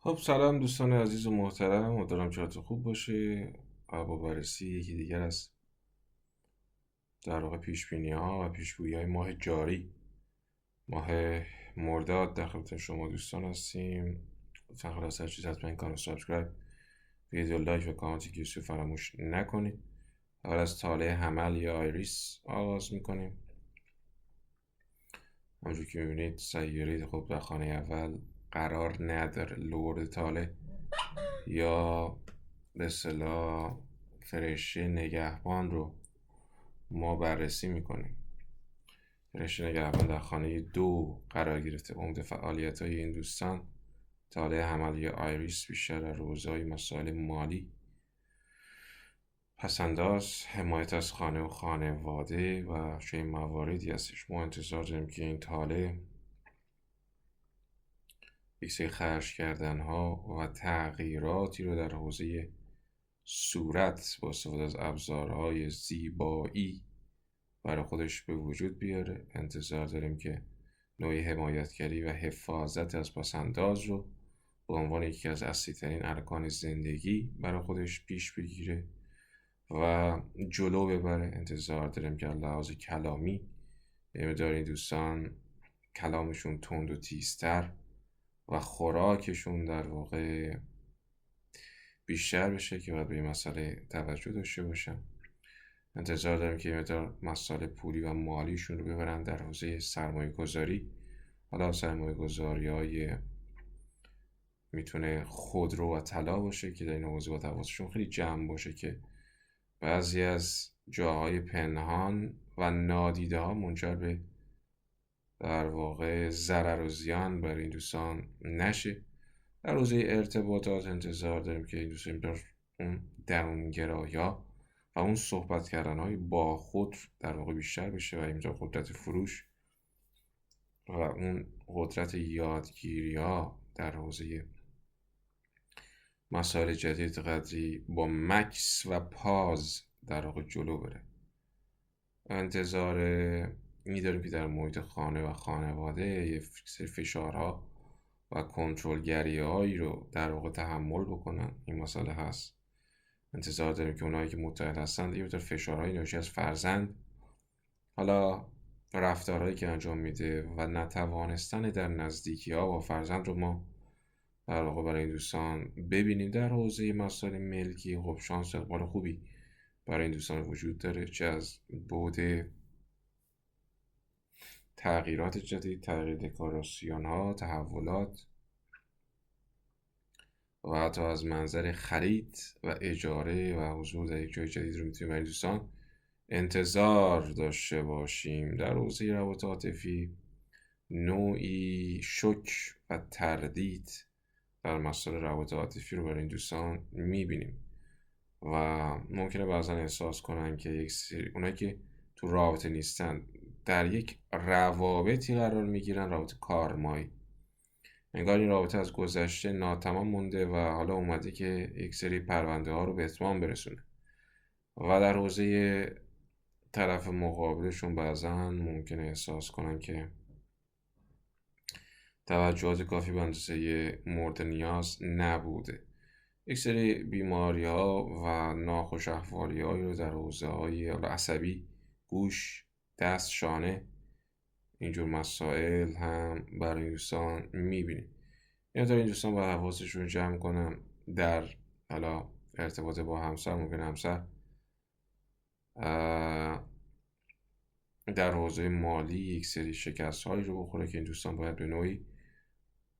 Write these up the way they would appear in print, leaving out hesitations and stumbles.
خب سلام دوستان عزیز و محترم، امیدوارم که حالتون خوب باشه. با بررسی یکی دیگر از در واقع پیشبینی ها و پیشگویی های ماه جاری، ماه مرداد، در خدمت شما دوستان هستیم. لطفا خلاص هر چیز حتما این کانال سابسکرایب، ویدیو لایک و کامنت گیسو فراموش نکنید. اول از طالع حمل یا آیریس آغاز میکنیم. همونجور که میبینید سیاره خب در خانه اول قرار نداره. لورد طالع یا به اصطلاح فرشته نگهبان رو ما بررسی میکنیم. فرشته نگهبان در خانه 2 قرار گرفته. عمده فعالیت های این دوستان طالع حمل یا آیریس بیشتر در حوزه‌های مسائل مالی، پسنداز، حمایت از خانه و خانواده و چنین مواردی هستش. ما انتظار داریم که این طالع یک سری خرج کردن ها و تغییراتی رو در حوزه صورت با استفاده از ابزارهای زیبایی برای خودش به وجود بیاره. انتظار داریم که نوعی حمایتگری و حفاظت از پسنداز رو به عنوان یکی از اصلی‌ترین ارکان زندگی برای خودش پیش بگیره و جلو ببره. انتظار داریم که لحاظ کلامی این دوستان کلامشون تند و تیزتر و خوراکشون در واقع بیشتر بشه که باید به این مسئله توجه داشته باشن. انتظار داریم که مقدار مسائل پولی و مالیشون رو ببرن در حوزه سرمایه گذاری. حالا سرمایه گذاری های میتونه خودرو و طلا باشه که در این حوزه با تفاوتشون خیلی جمع باشه که بعضی از جاهای پنهان و نادیده ها منجر به در واقع ضرر و زیان برای این دوستان نشه. در حوزه ارتباطات انتظار داریم که این دوستان اون درونگرایا و اون صحبت کردن های با خود در واقع بیشتر بشه و اینجا قدرت فروش و اون قدرت یادگیری ها در حوزه مسائل جدید قدری با مکس و پاز در واقع جلو بره. انتظار می‌داریم که در محیط خانه و خانواده یه سری فشارها و کنترلگری‌هایی رو در واقع تحمل بکنن. این مسئله هست. انتظار داریم که اونایی که متحد هستند یه مقدار فشارهای ناشی از فرزند، حالا رفتارهایی که انجام میده و نتوانستن در نزدیکی ها با فرزند رو ما در واقع برای این دوستان ببینیم. در حوزه مسائل ملکی خب شانس اقبال خوبی برای این دوستان وجود داره، چه از بعد تغییرات جدید، تغییر دکوراسیون ها، تحولات و حتی از منظر خرید و اجاره و حضور در یک جای جدید رو میتونیم برای دوستان انتظار داشته باشیم. در حوزه روابط عاطفی نوعی شک و تردید در مسائل روابط عاطفی رو برای این دوستان میبینیم و ممکنه بعضا احساس کنن که یک سری اونایی که تو رابطه نیستن در یک روابطی قرار میگیرن، رابطه کارمایی، انگار این رابطه از گذشته ناتمام مونده و حالا اومده که یک سری پرونده ها رو به اتمام برسونه و در حوزه طرف مقابلشون بعضا ممکنه احساس کنن که توجهات کافی به اندازه مورد نیاز نبوده. یک سری بیماری ها و ناخوش احوالی هایی رو در حوزه های عصبی، گوش، دست، شانه، اینجور مسائل هم برای این دوستان میبینیم. یعنی این دوستان باید حواسشون جمع کنن در حالا ارتباط با همسر. ممکن همسر در حوزه مالی یک سری شکست هایی رو بخوره که این دوستان باید به نوعی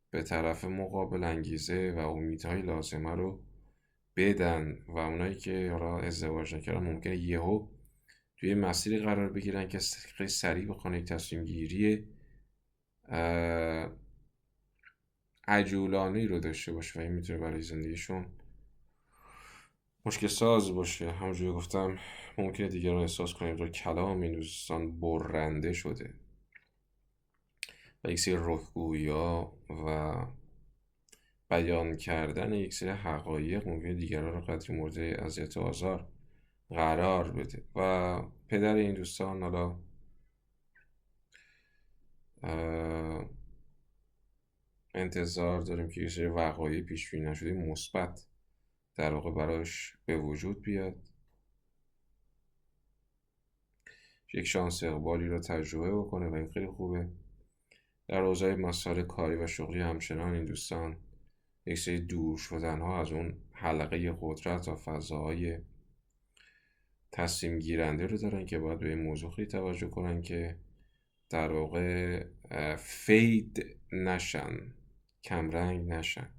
به طرف مقابل انگیزه و امیدهای لازمه رو بدن و اونایی که حالا ازدواج نکردن ممکنه یهو توی مسیری قرار بگیرن که خیلی سریع بخوان یک تصمیم گیری عجولانه‌ای رو داشته باشه و این میتونه برای زندگیشون مشکل ساز باشه. همونجوری گفتم ممکنه دیگران احساس کنیم که کلام این دوستان برنده شده و یک سری رکگویی‌ها و بیان کردن یک سری حقایق ممکنه دیگران رو قدری مورد اذیت و آزار قرار بده و پدر این دوستان حالا انتظار داریم که یه سری وقایع پیش بینی نشده مثبت در واقع براش به وجود بیاد، یک شانس اقبالی رو تجربه بکنه و این خیلی خوبه. در حوزه مسائل کاری و شغلی همچنان این دوستان یک سری دور شدن ها از اون حلقه قدرت و فضاهای تصمیم گیرنده رو دارن که باید به این موضوع خیلی توجه کنن که در واقع فید نشن، کمرنگ نشن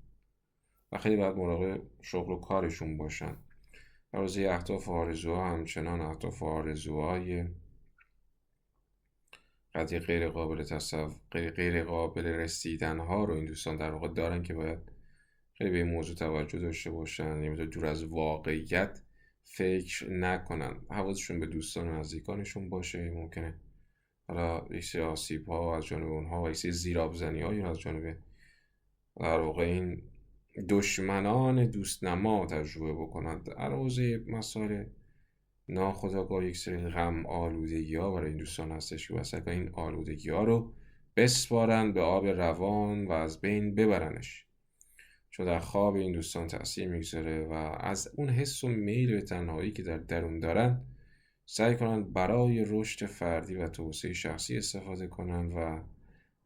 و خیلی باید مراقب شغل و کارشون باشن. در حوزه اهداف و آرزوها همچنان اهداف و آرزوهای قضیه غیر قابل رسیدن ها رو این دوستان در واقع دارن که باید خیلی به این موضوع توجه داشته باشن، نمیتونه دور از واقعیت فکر نکنن، حواسشون به دوستان و نزدیکانشون باشه. ممکنه حالا یک سری آسیب ها از جانب اونها و یک سری زیرآبزنی هایی از جانب در واقع این دشمنان دوست نما تجربه بکنند. در حوزه مسائل ناخودآگاه یک سری غم آلودگی ها برای این دوستان هستش که واسه این آلودگی ها رو بسپارن به آب روان و از بین ببرنش، چون در خواب این دوستان تأثیر میگذاره و از اون حس و میل به تنهایی که در درون دارن سعی کنن برای رشد فردی و توسعه شخصی استفاده کنن و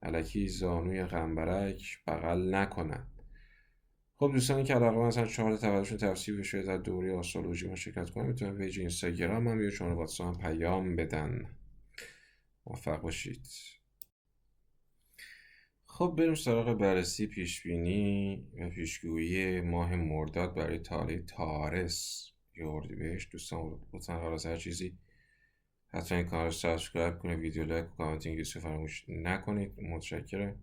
الکی زانوی غمبرک بغل نکنن. خب دوستانی که علاقه مثلا چارت تولدشون تفسیر بشه در دوره آسترولوژی ما شرکت کنن، میتونن پیج اینستاگرام هم یا چون واتساپ پیام بدن. موفق باشید. خب بریم سراغ بررسی پیشبینی و پیشگویی ماه مرداد برای تاله تارس یا اردیبهشت. دوستان لطفا قبل از هر چیزی حتما این کانال رو سابسکرایب کنید، ویدیو لایک و کامنت انگلیسی فراموش نکنید، متشکرم.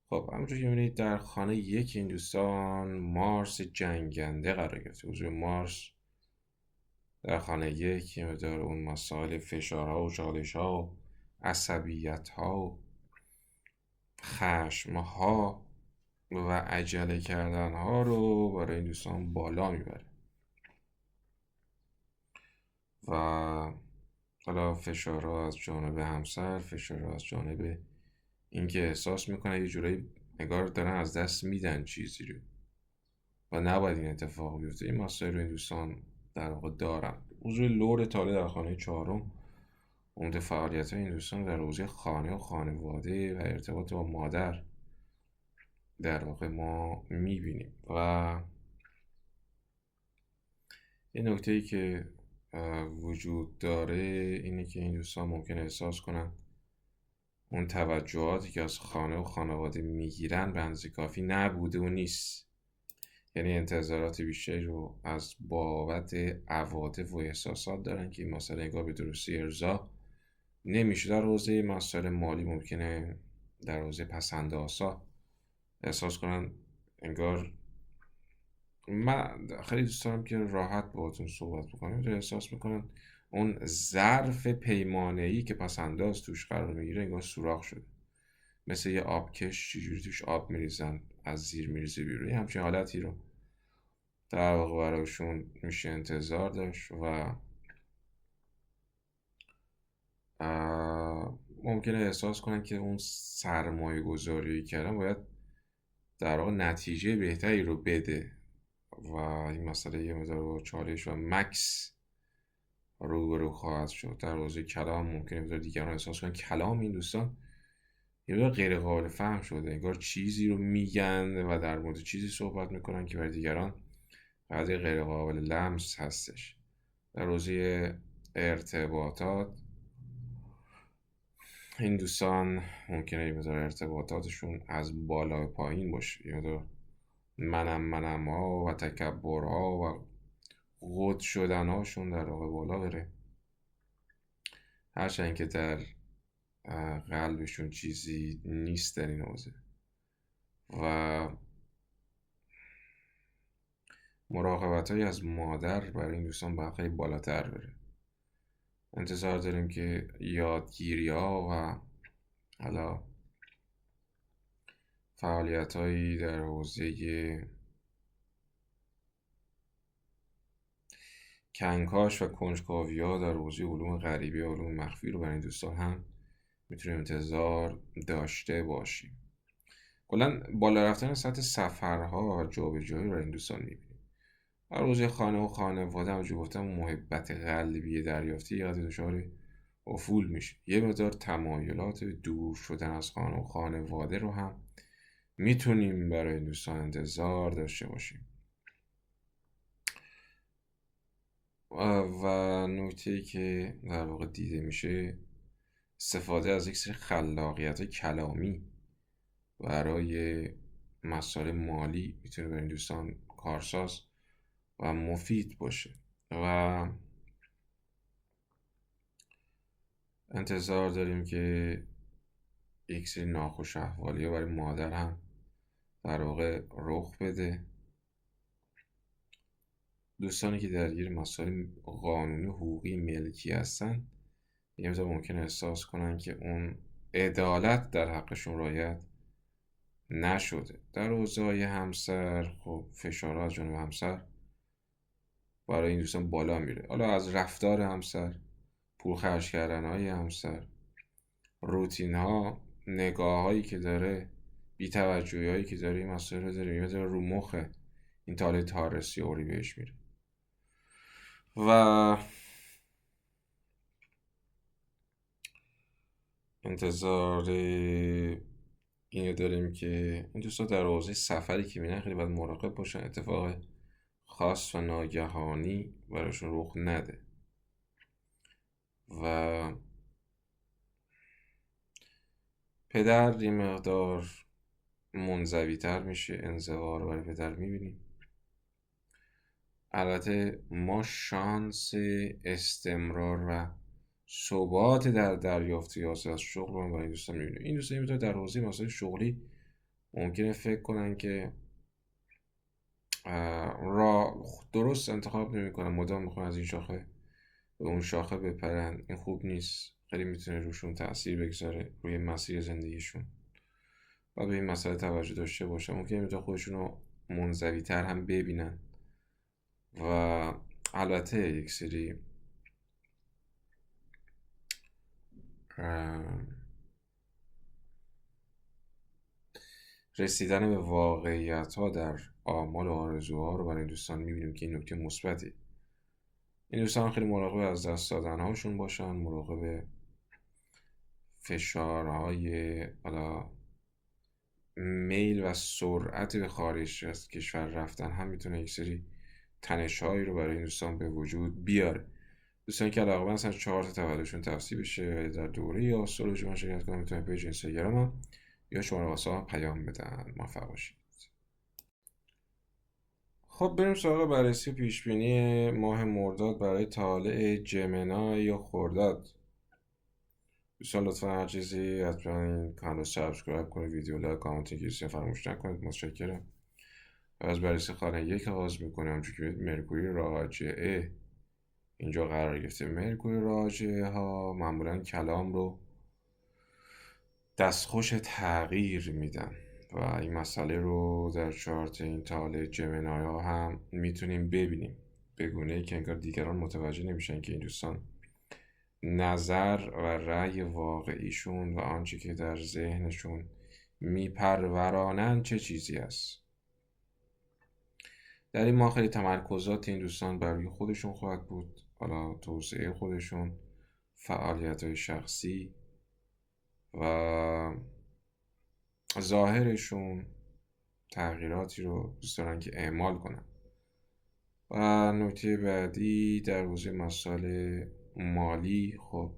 خب همونطور که می‌بینید در خانه یک این دوستان مارس جنگنده قرار گرفته. حضور مارس در خانه یک مقدار اون مسائل فشارها و چالش‌ها و عصبیت‌ها و خشم‌ها و عجله کردن‌ها رو برای این دوستان بالا میبره و حالا فشارها از جانب همسر، فشارها از جانب اینکه احساس میکنه یه جورایی نگار دارن از دست میدن چیزی رو و نباید این اتفاق بیفته. این مسائل رو این دوستان در واقع دارن. حضور لور تاله در خانه چهارم عمده فعالیت های این دوستان در حوزه خانه و خانواده و ارتباط با مادر در واقع ما میبینیم و این نکته ای که وجود داره اینه که این دوستان ممکن احساس کنن اون توجهاتی که از خانه و خانواده میگیرن به اندازه کافی نبوده و نیست، یعنی انتظارات بیشتری رو از بابت عواطف و احساسات دارن که این مسئله انگار به درستی ارضا نمیشه. در حوزه مسائل مالی ممکنه در حوزه پسندازها احساس کنن انگار من خیلی دوست دارم که راحت باهاتون صحبت بکنم، احساس میکنن اون ظرف پیمانه‌ای که پسنداز توش قرار میگیره انگار سوراخ شده، مثل یه آبکش چجوری توش آب میریزن از زیر میریزه بیرون. همچین حالتی رو در واقع برایشون میشه انتظار داشت و ممکنه احساس کنن که اون سرمایه گذاری کردن باید در واقع نتیجه بهتری رو بده و این مسئله یه مقدار چالش و مکس روبرو خواهد شد. در حوزه کلام ممکنه مقدار دیگران احساس کنن کلام این دوستان یه مقدار غیر قابل فهم شده، انگار چیزی رو میگن و در مورد چیزی صحبت میکنن که برای دیگران قضیه غیر قابل لمس هستش. در حوزه ارتباطات این دوستان ممکنه یه مقدار ارتباطاتشون از بالا به پایین باشه، یه مقدار منم ها و تکبر ها و قد شدن هاشون در واقع بالا بره، هرچند که در قلبشون چیزی نیست در این حوزه و مراقبت های از مادر برای این دوستان باید خیلی بالاتر بره. انتظار داریم که یادگیری ها و حالا فعالیت هایی در حوزه کنکاش و کنجکاوی ها در حوزه علوم غریبی و علوم مخفی رو برای این دوستان هم میتونیم انتظار داشته باشیم. کلا بالا رفتن سطح سفرها و جابجایی رو این دوستان میبینیم. هر روز خانه و خانواده همونجور گفتم محبت قلبی دریافتی یاد دچار افول میشه. یه مقدار تمایلات دور شدن از خانه و خانواده رو هم میتونیم برای این دوستان انتظار داشته باشیم. و نکته‌ای که در واقع دیده میشه استفاده از یک سری خلاقیت کلامی برای مسائل مالی میتونه برای این دوستان کارساز و مفید باشه و انتظار داریم که یک سری ناخوش احوالی برای مادر هم در واقع رخ بده. دوستانی که درگیر مسائل قانونی و حقوقی ملکی هستن یه مقدار ممکن احساس کنن که اون عدالت در حقشون رعایت نشده. در اوضاع همسر خب فشارها از جانب همسر برای این دوستان بالا میره، حالا از رفتار همسر، پول خرج کردن های همسر، روتین ها، نگاه هایی که داره، بی‌توجهی هایی که داره، این مسائل رو داره یه رو مخه این تاله تارسی اوری بهش میره و انتظار اینو داریم که این دوستان در حوزه سفری که میرن خیلی باید مراقب باشن اتفاق خاص و ناگهانی براشون رخ نده و پدر یه مقدار منزوی تر میشه. انزوا رو برای پدر میبینیم. البته ما شانس استمرار و ثبات در دریافت حاصل از شغل رو برای این دوستان میبینیم. این دوستان میتونه در حوزه مسائل شغلی ممکنه فکر کنن که را درست انتخاب نمیکنن، مدام میخوان از این شاخه به اون شاخه بپرن. این خوب نیست، خیلی میتونه روشون تأثیر بگذاره روی مسیر زندگیشون و به این مسئله توجه داشته باشن. ممکنه میتونه خودشون رو منزوی تر هم ببینن و البته یک سری رسیدن به واقعیت ها در آمال و آرزوها رو برای این دوستان میبینیم که این نکته مثبتی. این دوستان خیلی مراقب از دست دادن هاشون باشن، مراقب فشارهای میل و سرعت به خارج از کشور رفتن هم میتونه یک سری تنش‌هایی رو برای این دوستان به وجود بیاره. دوستانی که علاقه مثلا 4 تا تولدشون تفسیر بشه در دوره یا آسترولوژی من شرکت کنم میتونن پیج اینستاگرامم یا شماره واسه پیام بدن. موفق باشید. خب بریم سراغ بررسی پیشبینی ماه مرداد برای طالع جمنای یا خرداد. دوستان لطفا هر چیزی حتما این کانال رو سابسکرایب کنید، ویدیو لایک، کامنت انگلیسی فراموش نکنید. متشکرم. از بررسی خانه یک آغاز میکنم. همونجور که می‌بینید مرکوری راجعه اینجا قرار گرفته. مرکوری راجعه ها معمولا کلام رو دستخوش تغییر میدن و این مسئله رو در چارت این طالع جمنای ها هم میتونیم ببینیم، به گونه‌ای که انگار دیگران متوجه نمیشن که این دوستان نظر و رأی واقعیشون و آنچه که در ذهنشون میپرورانن چه چیزی است. در این ماه خیلی تمرکزات این دوستان بر روی خودشون خواهد بود، حالا توسعه خودشون، فعالیت‌های شخصی و ظاهرشون، تغییراتی رو دوست دارن که اعمال کنن. و نکته بعدی در حوزه مسائل مالی، خب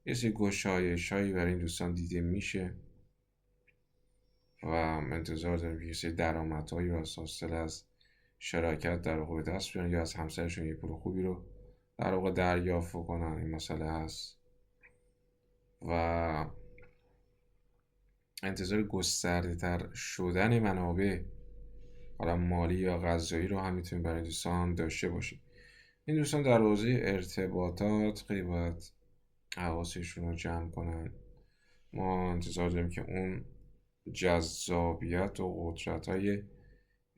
یه سری گشایش‌هایی برای این دوستان دیده میشه و انتظار داریم که یه سری درآمدهایی رو از حاصل از شراکت در واقع به دست بیارن یا از همسرشون یه پول خوبی رو در واقع دریافت کنن. این مسئله هست و انتظار گسترده تر شدن منابع حالا مالی یا غذایی رو هم میتونیم برای دوستان داشته باشیم. این دوستان در حوزه ارتباطات خیلی باید حواسشون رو جمع کنن. ما انتظار داریم که اون جذابیت و قدرت های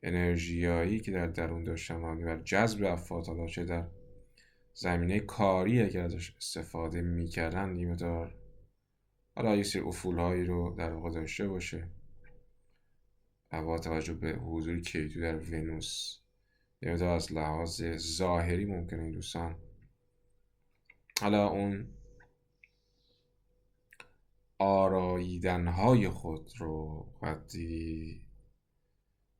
انرژیایی که در درون داشتن و جذب افراد، حالا چه در زمینه کاری اگر ازش استفاده میکردن، یه مقدار حالا یه سری افولهایی رو در واقع داشته باشه با توجه به حضور کیتو در ونوس، یعنی از لحاظ ظاهری ممکنه این دوستان حالا اون آراییدنهای خود رو قدری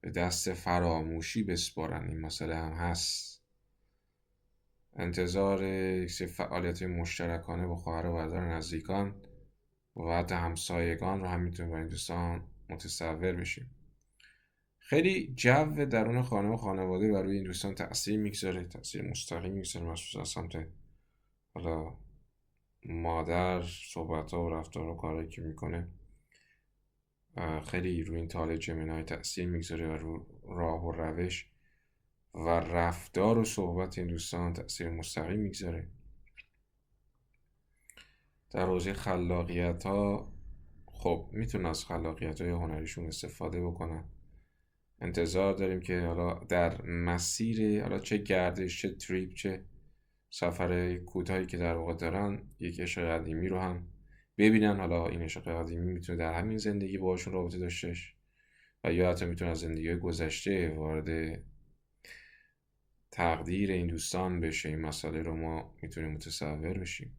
به دست فراموشی بسپارن. این مسئله هم هست. انتظار یک سری فعالیت مشترکانه با خواهر و برادر نزدیکان و حتی همسایگان رو هم میتونیم با این دوستان متصور بشیم. خیلی جو درون خانه و خانواده بر روی این دوستان تأثیر میگذاره، تأثیر مستقیم میگذاره، مخصوصا از سمت حالا مادر، صحبت‌ها و رفتار و کارهایی که میکنه خیلی روی این تاله جمینای تأثیر میگذاره و رو راه و روش و رفتار و صحبت این دوستان تأثیر مستقیم میگذاره. در حوزه خلاقیت ها خب میتونن از خلاقیت های هنریشون استفاده بکنن. انتظار داریم که حالا در مسیر حالا چه گردش، چه تریپ، چه سفر کوتاهی که در واقع دارن یک عشق قدیمی رو هم ببینن. حالا این عشق قدیمی میتونه در همین زندگی باشون رابطه داشتهش و یا حتی میتونه از زندگی گذشته وارد تقدیر این دوستان بشه. این مسئله رو ما میتونیم متصور بشیم.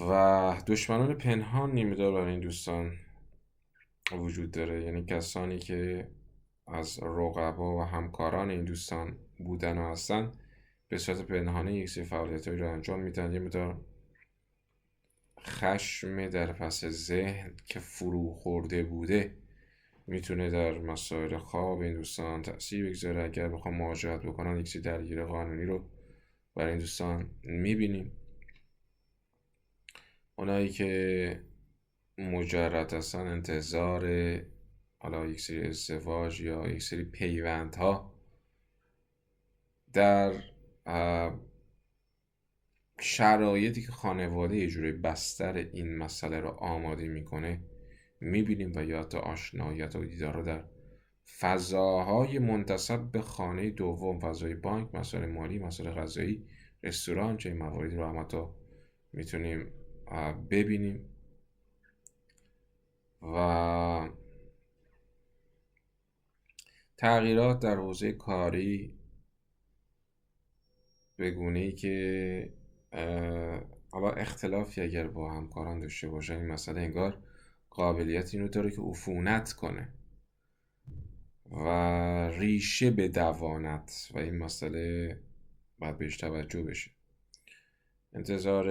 و دشمنان پنهان نیمه‌دار برای این دوستان وجود داره، یعنی کسانی که از رقبا و همکاران این دوستان بودن و هستن به صورت پنهانه یک سری فعالیت‌هایی رو انجام میدن. یه مقدار خشم در پس ذهن که فرو خورده بوده میتونه در مسائل خواب این دوستان تأثیر بگذاره. اگر بخوام مهاجرت بکنن یک سری درگیری قانونی رو برای این دوستان میبینیم. اونایی که مجرد هستن انتظار حالا یک سری ازدواج یا یک سری پیوندها در شرایطی که خانواده یه جوری بستر این مسئله رو آماده میکنه میبینیم و یا حتی آشناییت و دیدار رو در فضاهای منتسب به خانه دوم، فضای بانک، مسائل مالی، مسائل غذایی، رستوران، چه این مواردی رو هم حتی میتونیم ببینیم. و تغییرات در حوزه کاری به گونه‌ای که حالا اختلافی اگر با همکاران داشته باشن این مسئله انگار قابلیت اینو داره که عفونت کنه و ریشه بدواند و این مسئله باید بهش توجه بشه. انتظار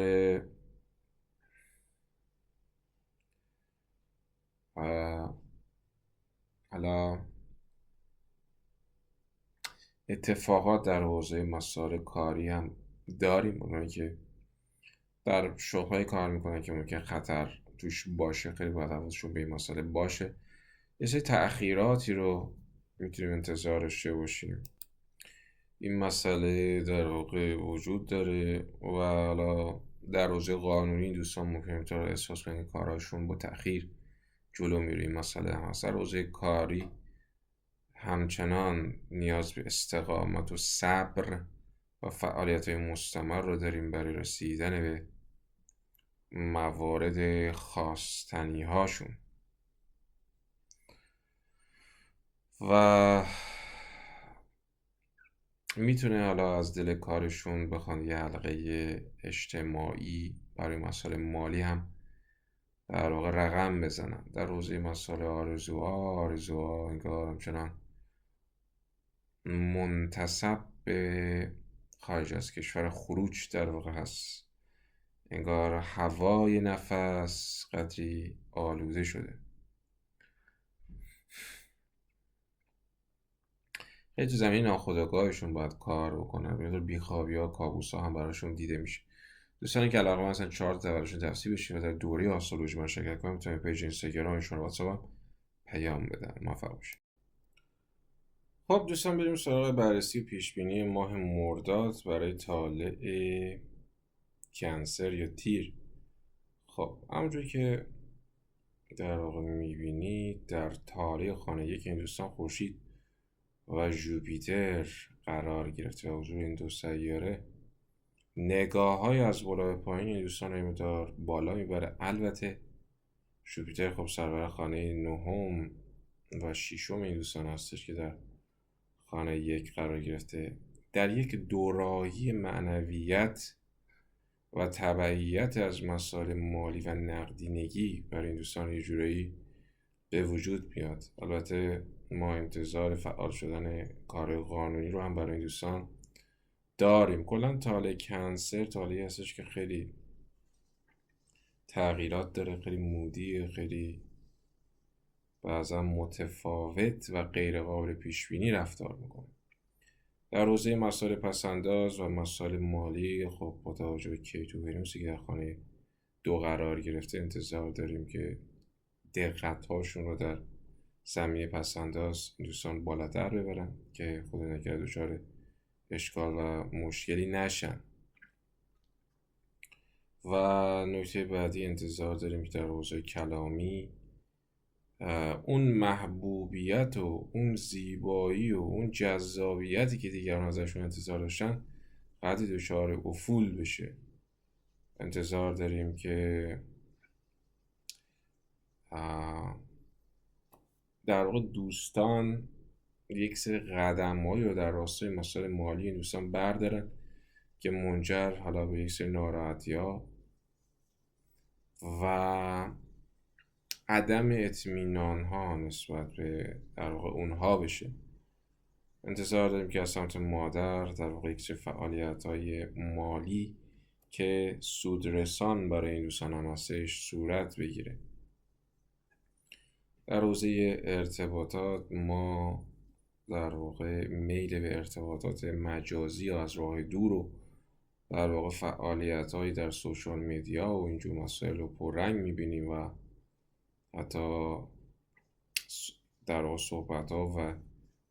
حالا اتفاقات در حوزه مسائل کاری هم داریم. اونایی که در شغل‌های کار میکنن که ممکن خطر توش باشه خیلی باید حواسشون به این مسئله باشه. یه سری تأخیراتی رو میتونیم انتظار داشته باشیم. این مسئله در واقع وجود داره و حالا در حوزه قانونی این دوستان ممکن اینطور احساس کنن کارهاشون با تأخیر جلو میره. این مسئله هم هست. در حوزه کاری همچنان نیاز به استقامت و صبر و فعالیت‌های مستمر رو داریم برای رسیدن به موارد خواستنی هاشون. و میتونه حالا از دل کارشون بخوان یه حلقه اجتماعی برای مسائل مالی هم در واقع رقم بزنن. در حوزه مسائل آرزوها انگار همچنان منتسب به خارج از کشور خروج در واقع هست. انگار هوای نفس قدری آلوده شده. خیلی تو زمین ناخودآگاهشون باید کار بکنن. یه بیخوابی ها، کابوس ها هم براشون دیده میشه. دوستانی که علاقه مثلا چارت براشون تفسیر بشین و در دوره آسترولوژی من شرکت کنم میتونید پیج اینستاگرامشون و واتساپ پیام بدن. موفق باشید. خب دوستان بریم سراغ بررسی پیشبینی ماه مرداد برای طالع کنسر یا تیر. خب همونجوری که در واقع میبینید در طالع خانه یک این دوستان خورشید و ژوپیتر قرار گرفته و حضور این دو سیاره نگاه های از بالا به پایین این دوستان رو مقدار بالا میبره. البته ژوپیتر خب سرور خانه 9 و 6 این دوستان هستش که در خانه 1 قرار گرفته. در یک دوراهی معنویت و تبعیت از مسائل مالی و نقدینگی برای این دوستان یه جورایی به وجود میاد. البته ما انتظار فعال شدن کار قانونی رو هم برای این دوستان داریم. کلا تاله کنسر تاله هستش که خیلی تغییرات داره، خیلی مودیه، خیلی بعضا متفاوت و غیر قابل پیش بینی رفتار میکنه. در حوزه مسائل پسنداز و مسائل مالی خب با توجه به کیتو ونوسی که در خانه 2 قرار گرفته انتظار داریم که دقت‌هاشون رو در زمینه پسنداز دوستان بالاتر ببرن که خدا نکرده دچار اشکال و مشکلی نشن. و نکته بعدی انتظار داریم که در حوزه کلامی اون محبوبیت و اون زیبایی و اون جذابیتی که دیگران ازشون انتظار داشتن قدری دچار افول بشه. انتظار داریم که در واقع دوستان یک سری قدم‌هایی رو در راستای مسائل مالی دوستان بردارن که منجر حالا به یک سری ناراحتی‌ها و عدم اطمینان ها نسبت به در واقع اونها بشه. انتظار داریم که از سمت مادر در واقع یک سری فعالیت های مالی که سودرسان برای این دوستان هم هستش صورت بگیره. در حوزه ارتباطات ما در واقع میل به ارتباطات مجازی یا از راه دور و در واقع فعالیت هایی در سوشال میدیا و اینجور مسائل رو پررنگ میبینیم و حتی در واقع صحبت ها و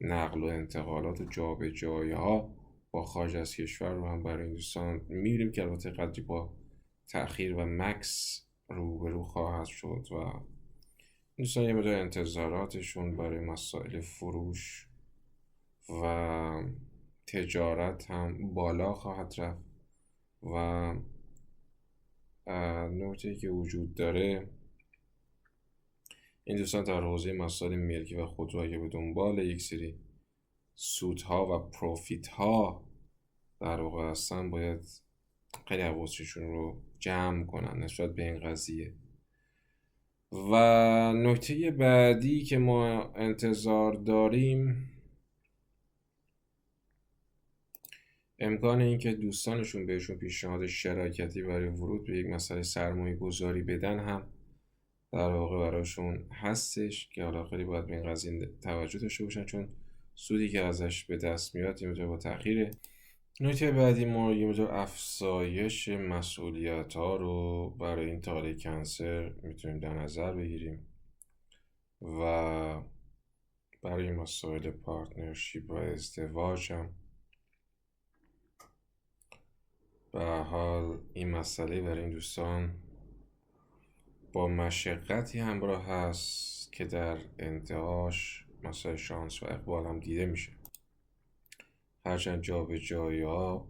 نقل و انتقالات و جابجایی ها با خارج از کشور رو هم برای این دوستان میبینیم که البته قدری با تأخیر و مکس روبرو خواهد شد و دوستان یه مدار انتظاراتشون برای مسائل فروش و تجارت هم بالا خواهد رفت و نکته‌ای که وجود داره این دوستان در حوزه مسائل ملکی و خودرو اگه به دنبال یک سری سودها و پروفیت ها در واقع هستن باید خیلی حواسشون رو جمع کنن نسبت به این قضیه. و نکته بعدی که ما انتظار داریم امکان این که دوستانشون بهشون پیشنهاد شراکتی برای ورود به یک مسئله سرمایه گذاری بدن هم در واقع براشون هستش که حالا خیلی باید به این قضیه توجه داشته باشن چون سودی که ازش به دست میاد یه مقدار با تأخیره. نکته بعدی ما یه مقدار افزایش مسئولیت ها رو برای این تاله کنسر میتونیم در نظر بگیریم و برای مسائل پارتنرشیپ و ازدواج هم به حال این مسئله برای این دوستان با مشقتی همراه هست که در انتهاش مسائل شانس و اقبال هم دیده میشه. هرچند جابجایی ها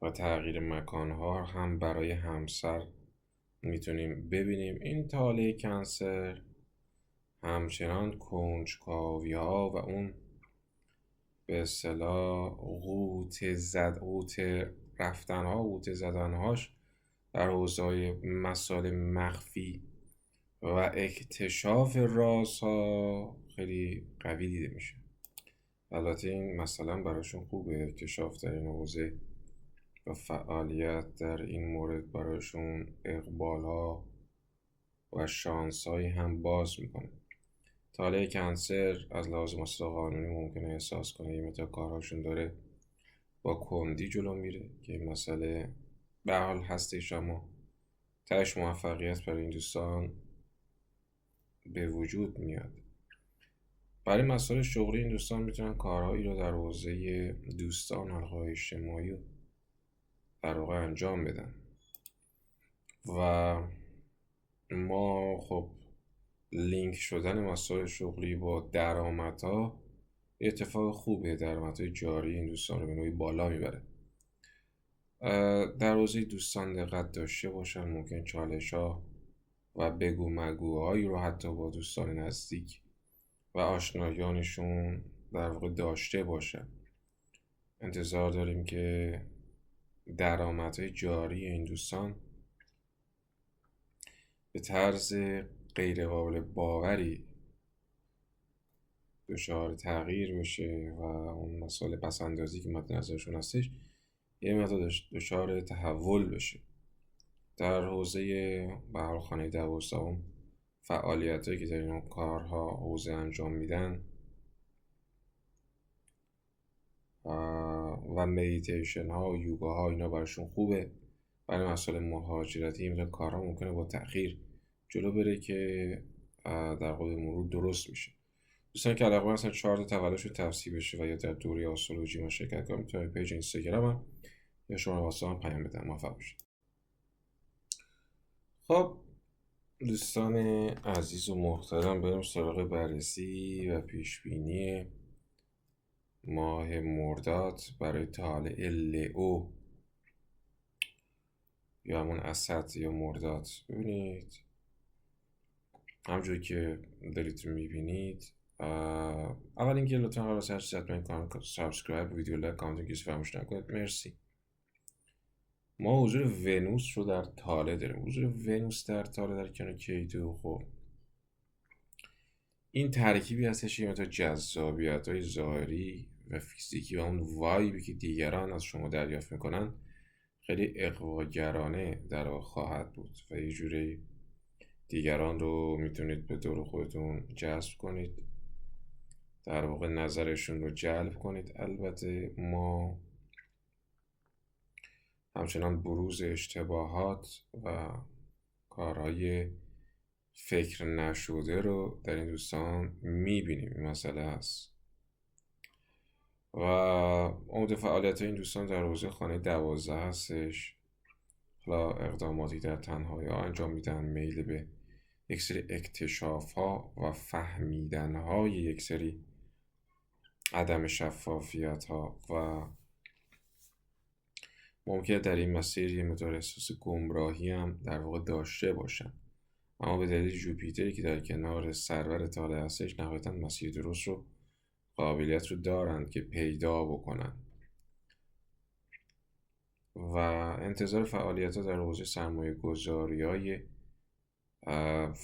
و تغییر مکان ها هم برای همسر میتونیم ببینیم. این تاله کنسر همچنان کنجکاوی ها و اون به اصطلاح قوت رفتن ها قوت زدن هاش در حوزه مسائل مخفی و اکتشاف رازها خیلی قوی دیده میشه. البته این مثلا براشون خوبه اکتشاف در این حوزه و فعالیت در این مورد براشون اقبال ها و شانس هایی هم باز میکنه. تاله کنسر از لحاظ مسائل قانونی ممکنه احساس کنه یه مقدار کارهاشون داره با کندی جلو میره که این مسئله به حال هستش اما تهش موفقیت برای این دوستان به وجود میاد. برای مسائل شغلی این دوستان میتونن کارهایی رو در حوزه دوستان حلقه‌های اجتماعی در واقع انجام بدن و ما خب لینک شدن مسائل شغلی با درآمدها اتفاق خوبه. درآمدهای جاری این دوستان رو به نوعی بالا میبره. در حوزه دوستان دقت داشته باشن ممکن چالش ها و بگو مگوهایی رو حتی با دوستان نزدیک و آشنایانشون در واقع داشته باشن. انتظار داریم که درآمدهای جاری این دوستان به طرز غیرقابل باوری دچار تغییر بشه و اون مسائل پسندازی که مد نظرشون هستش یه مقدار دچار تحول بشه. در حوزه به هر حال خانه 12 فعالیتایی که در این کارها حوزه انجام میدن و مدیتیشن ها و یوگا ها اینا براشون خوبه. برای مسائل مهاجرتی این کارها ممکنه با تأخیر جلو بره که در قابل مرور درست میشه. دوستان که علاقه هستن چارت تولدشون تفسیر بشه و یا در دوره آسترولوژی ما شرکت کنن میتونن پیج اینستاگرامم یا شما واسه هم پیام بدن. موفق باشید. خب دوستان عزیز و محترم، بریم سراغ بررسی و پیشبینی ماه مرداد برای طالع لئو یا همون اسد یا مرداد. ببینید همونجور که دارید میبینید، اول اینکه لطفا قبل از هر چیز حتما کانال سابسکرایب، ویدیو لایک، کامنت گیز فراموش نکنید. مرسی. ما حضور ونوس رو در طالع داریم. حضور ونوس در طالع در کنار کیتو، خب این ترکیبی هستش که متا جذابیت های ظاهری و فیزیکی و اون وایبی که دیگران از شما دریافت میکنن خیلی اغواگرانه در واقع خواهد بود و یه جوری دیگران رو میتونید به دور خودتون جذب کنید، در واقع نظرشون رو جلب کنید. البته ما همچنان بروز اشتباهات و کارهای فکر نشده رو در این دوستان میبینیم. این مسئله هست و عمده فعالیت این دوستان در حوزه خانه 12 هستش. حالا اقداماتی در تنهایی ها انجام میدن، میل به یک سری اکتشاف ها و فهمیدن های یک سری عدم شفافیت ها و ممکنه در این مسیر یه مقدار احساس گمراهی هم در واقع داشته باشن، اما به دلیل جوپیتری که در کنار سرور طالع هستش نهایتا مسیر درست رو قابلیت رو دارند که پیدا بکنن و انتظار فعالیت ها در حوزه سرمایه گذاری های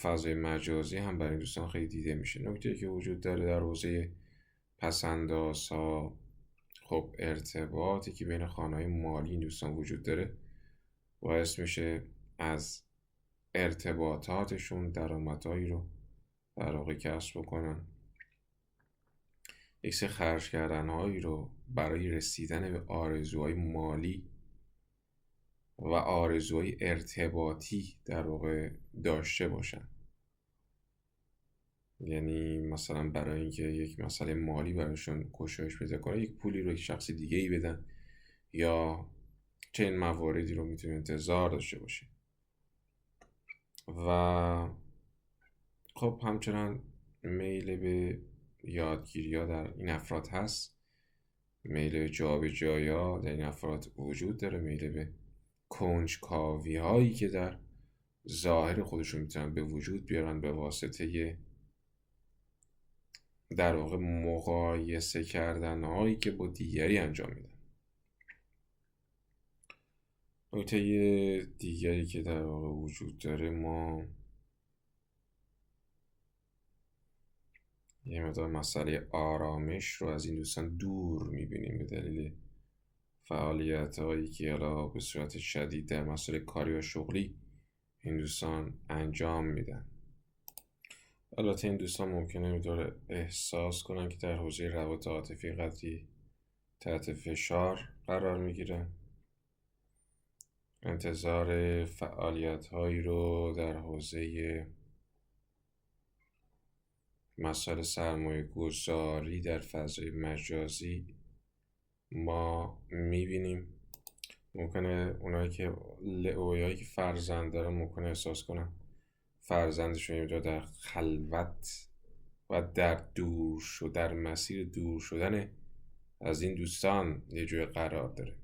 فضای مجازی هم برای دوستان خیلی دیده میشه. نکته که وجود داره در حوزه پسنداز ها، خب ارتباطی که بین خانه‌های مالی این دوستان وجود داره باعث میشه از ارتباطاتشون درآمدهایی رو در واقع کسب بکنن، یک سری خرج کردنهایی رو برای رسیدن به آرزوهای مالی و آرزوهای ارتباطی در واقع داشته باشن. یعنی مثلا برای اینکه یک مسئله مالی براشون گشایش پیدا کنه یک پولی رو یک شخص دیگه ای بدن یا چنین مواردی رو میتونه انتظار داشته باشه. و خب همچنان میل به یادگیری ها در این افراد هست، میل به جابجایی ها در این افراد وجود داره، میل به کنجکاوی هایی که در ظاهر خودشون میتونن به وجود بیارن به واسطه در واقع مقایسه کردن هایی که با دیگری انجام میدن. نکته دیگری که در واقع وجود داره، ما یه مقدار مسئله آرامش رو از این دوستان دور میبینیم به دلیل فعالیت هایی که حالا به صورت شدید در مسئله کاری و شغلی این دوستان انجام میدن. البته این دوستان ممکنه میداره احساس کنن که در حوزه روابط عاطفی قدری تحت فشار قرار میگیرن. انتظار فعالیت هایی رو در حوزه مسائل سرمایه گذاری در فضای مجازی ما میبینیم. ممکنه اونایی که لئویایی که فرزند دارن ممکنه احساس کنن فرزندشون اینجا در خلوت و در مسیر دور شدن از این دوستان یه جای قرار داره.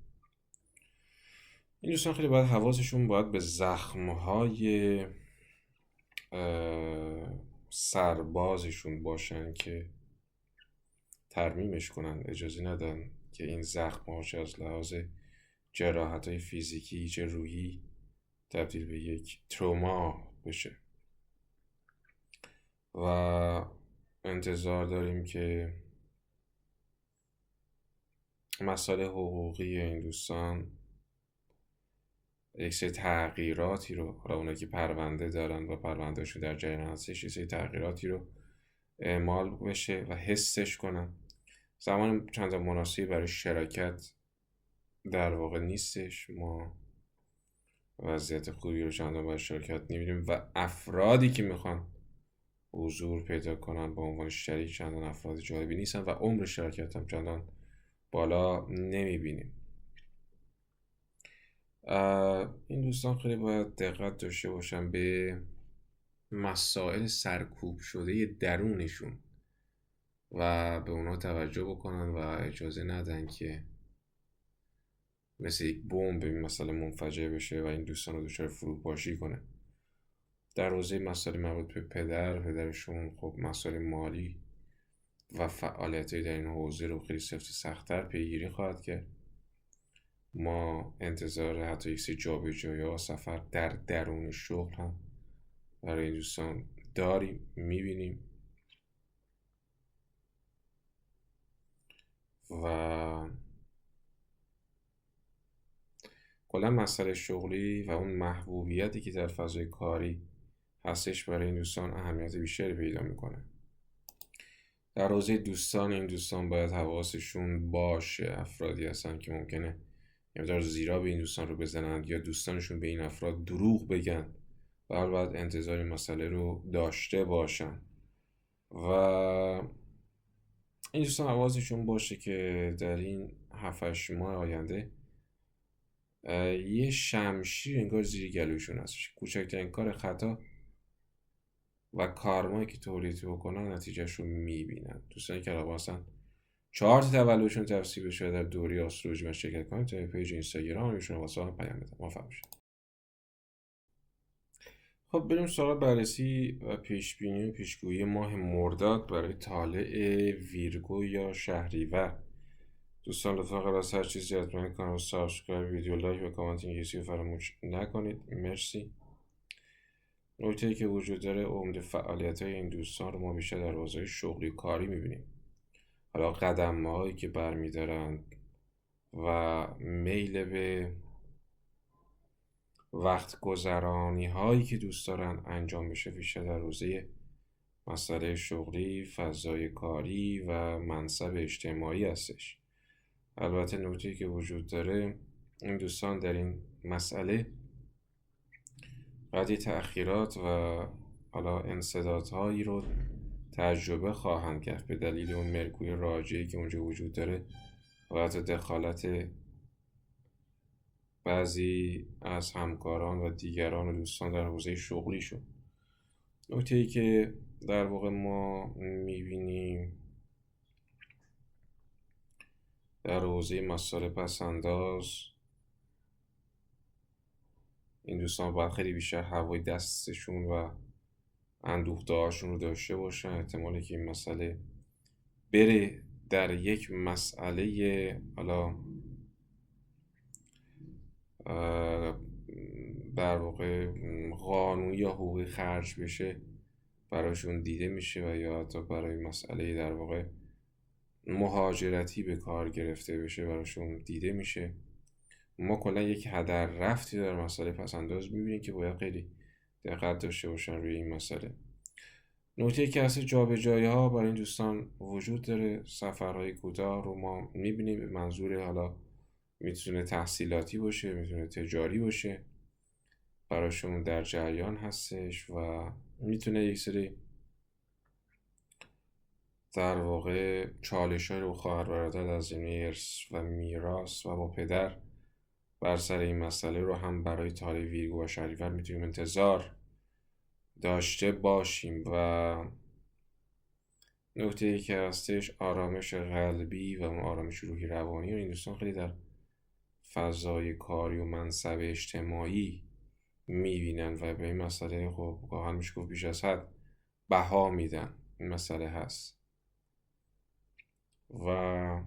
این دوستان خیلی باید حواسشون باید به زخمهای سربازشون باشن که ترمیمش کنن، اجازه ندن که این زخم‌هاش از لحاظ جراحت‌های فیزیکی چه روحی تبدیل به یک تروما بشه. و انتظار داریم که مسائل حقوقی این دوستان یک سری تغییراتی رو، حالا اونا که پرونده دارن و پروندهشون در جریان هستش، یک سری تغییراتی رو اعمال بشه و حسش کنن. زمان چند مناسبی برای شراکت در واقع نیستش، ما وضعیت خوبی رو چندان برای شرکت نمی‌بینیم و افرادی که میخوان حضور پیدا کنن به عنوان شریک چندان افراد جالبی نیستن و عمر شرکت هم چندان بالا نمیبینیم. این دوستان خیلی باید دقت داشته باشن به مسائل سرکوب شده درونشون و به اونا توجه بکنن و اجازه ندن که مثل یک بمب به این مسئله منفجر بشه و این دوستان رو دچار فروپاشی کنه. در حوزه مسائل مربوط به پدرشون، خب مسائل مالی و فعالیت‌های در این حوزه رو خیلی سفت و سخت‌تر پیگیری خواهد کرد. ما انتظار حتی یک سری جابجایی سفر در درون شغل هم برای این دوستان داریم، می‌بینیم و کلا مسئله شغلی و اون محبوبیتی که در فضای کاری هستش برای این دوستان اهمیت بیشتری پیدا میکنه. در حوزه دوستان، این دوستان باید حواسشون باشه، افرادی هستن که ممکنه یه مقدار زیرا به این دوستان رو بزنند یا دوستانشون به این افراد دروغ بگن و حال باید انتظار این مسئله رو داشته باشن و این دوستان حواسشون باشه که در این 7-8 ماه آینده یه شمشیر انگار زیر گلوشون هستش. کوچکترین کار خطا و کارمایی که تولید بکنن نتیجهش رو میبینن. دوستانی که الان هستن 4 تولدشون تفسیر بشه در دوره آسترولوژی من شرکت کنید، تا پیج اینستاگرامشون واسه من پیام بدن. موفق باشید. خب بریم سراغ بررسی و پیشبینی و پیشگویی ماه مرداد برای طالع ویرگو یا شهریور. دوستان لطفا قبل از هر چیزی حتما کانال سابسکرایب، ویدیو لایک و کامنت انگلیسی رو فراموش نکنید. مرسی. نکته‌ای که وجود داره، عمده فعالیت‌های این دوستان رو ما بیشتر در حوزه شغلی کاری می‌بینیم. حالا قدم‌هایی که برمی‌دارند و میل به وقت گذرانی‌هایی که دوست دارن انجام بشه بیشتر در حوزه مسئله شغلی، فضای کاری و منصب اجتماعی هستش. البته نکته‌ای که وجود داره، این دوستان در این مسئله قدری تأخیرات و حالا انسدادهایی رو تجربه خواهند کرد به دلیل اون مرکوری راجعی که اونجا وجود داره و حتی دخالت بعضی از همکاران و دیگران و دوستان در حوزه شغلیشون. نکته‌ای که در واقع ما میبینیم در حوزه مسائل پس‌انداز، این دوستان باید خیلی بیشتر هوای دستشون و اندوخته‌هاشون رو داشته باشن. احتمالی که این مسئله بره در یک مسئله حالا در واقع قانونی یا حقوقی خرج بشه براشون دیده میشه و یا حتی برای مسئله در واقع مهاجرتی به کار گرفته بشه براشون دیده میشه. ما کلا یک هدر رفتی در مسئله پس‌انداز میبینیم که باید خیلی دقت داشته باشن روی این مسئله. نکته که هست، جابجایی ها برای این دوستان وجود داره. سفرهای کوتاه رو ما میبینیم به منظور حالا میتونه تحصیلاتی باشه، میتونه تجاری باشه، براشون در جریان هستش و میتونه یک سری در واقع چالش های رو خواهر برادر از زمینه ارث و میراث و با پدر بر سر این مسئله رو هم برای طالع ویرگو و شهریور میتونیم انتظار داشته باشیم. و نکته‌ای که هستش، آرامش قلبی و آرامش روحی روانی و این دوستان خیلی در فضای کاری و منصب اجتماعی میبینن و به این مسئله خب واقعا میشه گفت بیش از حد بها میدن. این مسئله هست و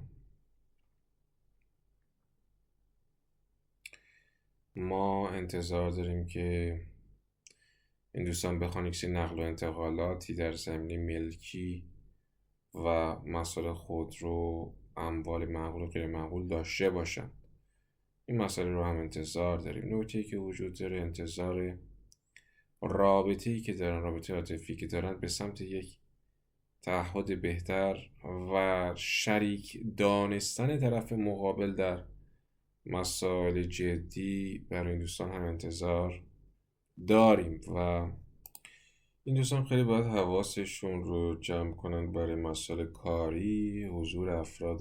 ما انتظار داریم که این دوستان بخوان یک سری نقل و انتقالاتی در زمینه ملکی و مسائل خودرو، اموال معقول و غیر معقول داشته باشن. این مسئله رو هم انتظار داریم. نکته‌ای که وجود داره انتظار رابطه‌ای که دارن، رابطه عاطفی که دارن به سمت یک تعهد بهتر و شریک دانستن طرف مقابل در مسائل جدی برای این دوستان هم انتظار داریم و این دوستان خیلی باید حواسشون رو جمع کنن برای مسائل کاری، حضور افراد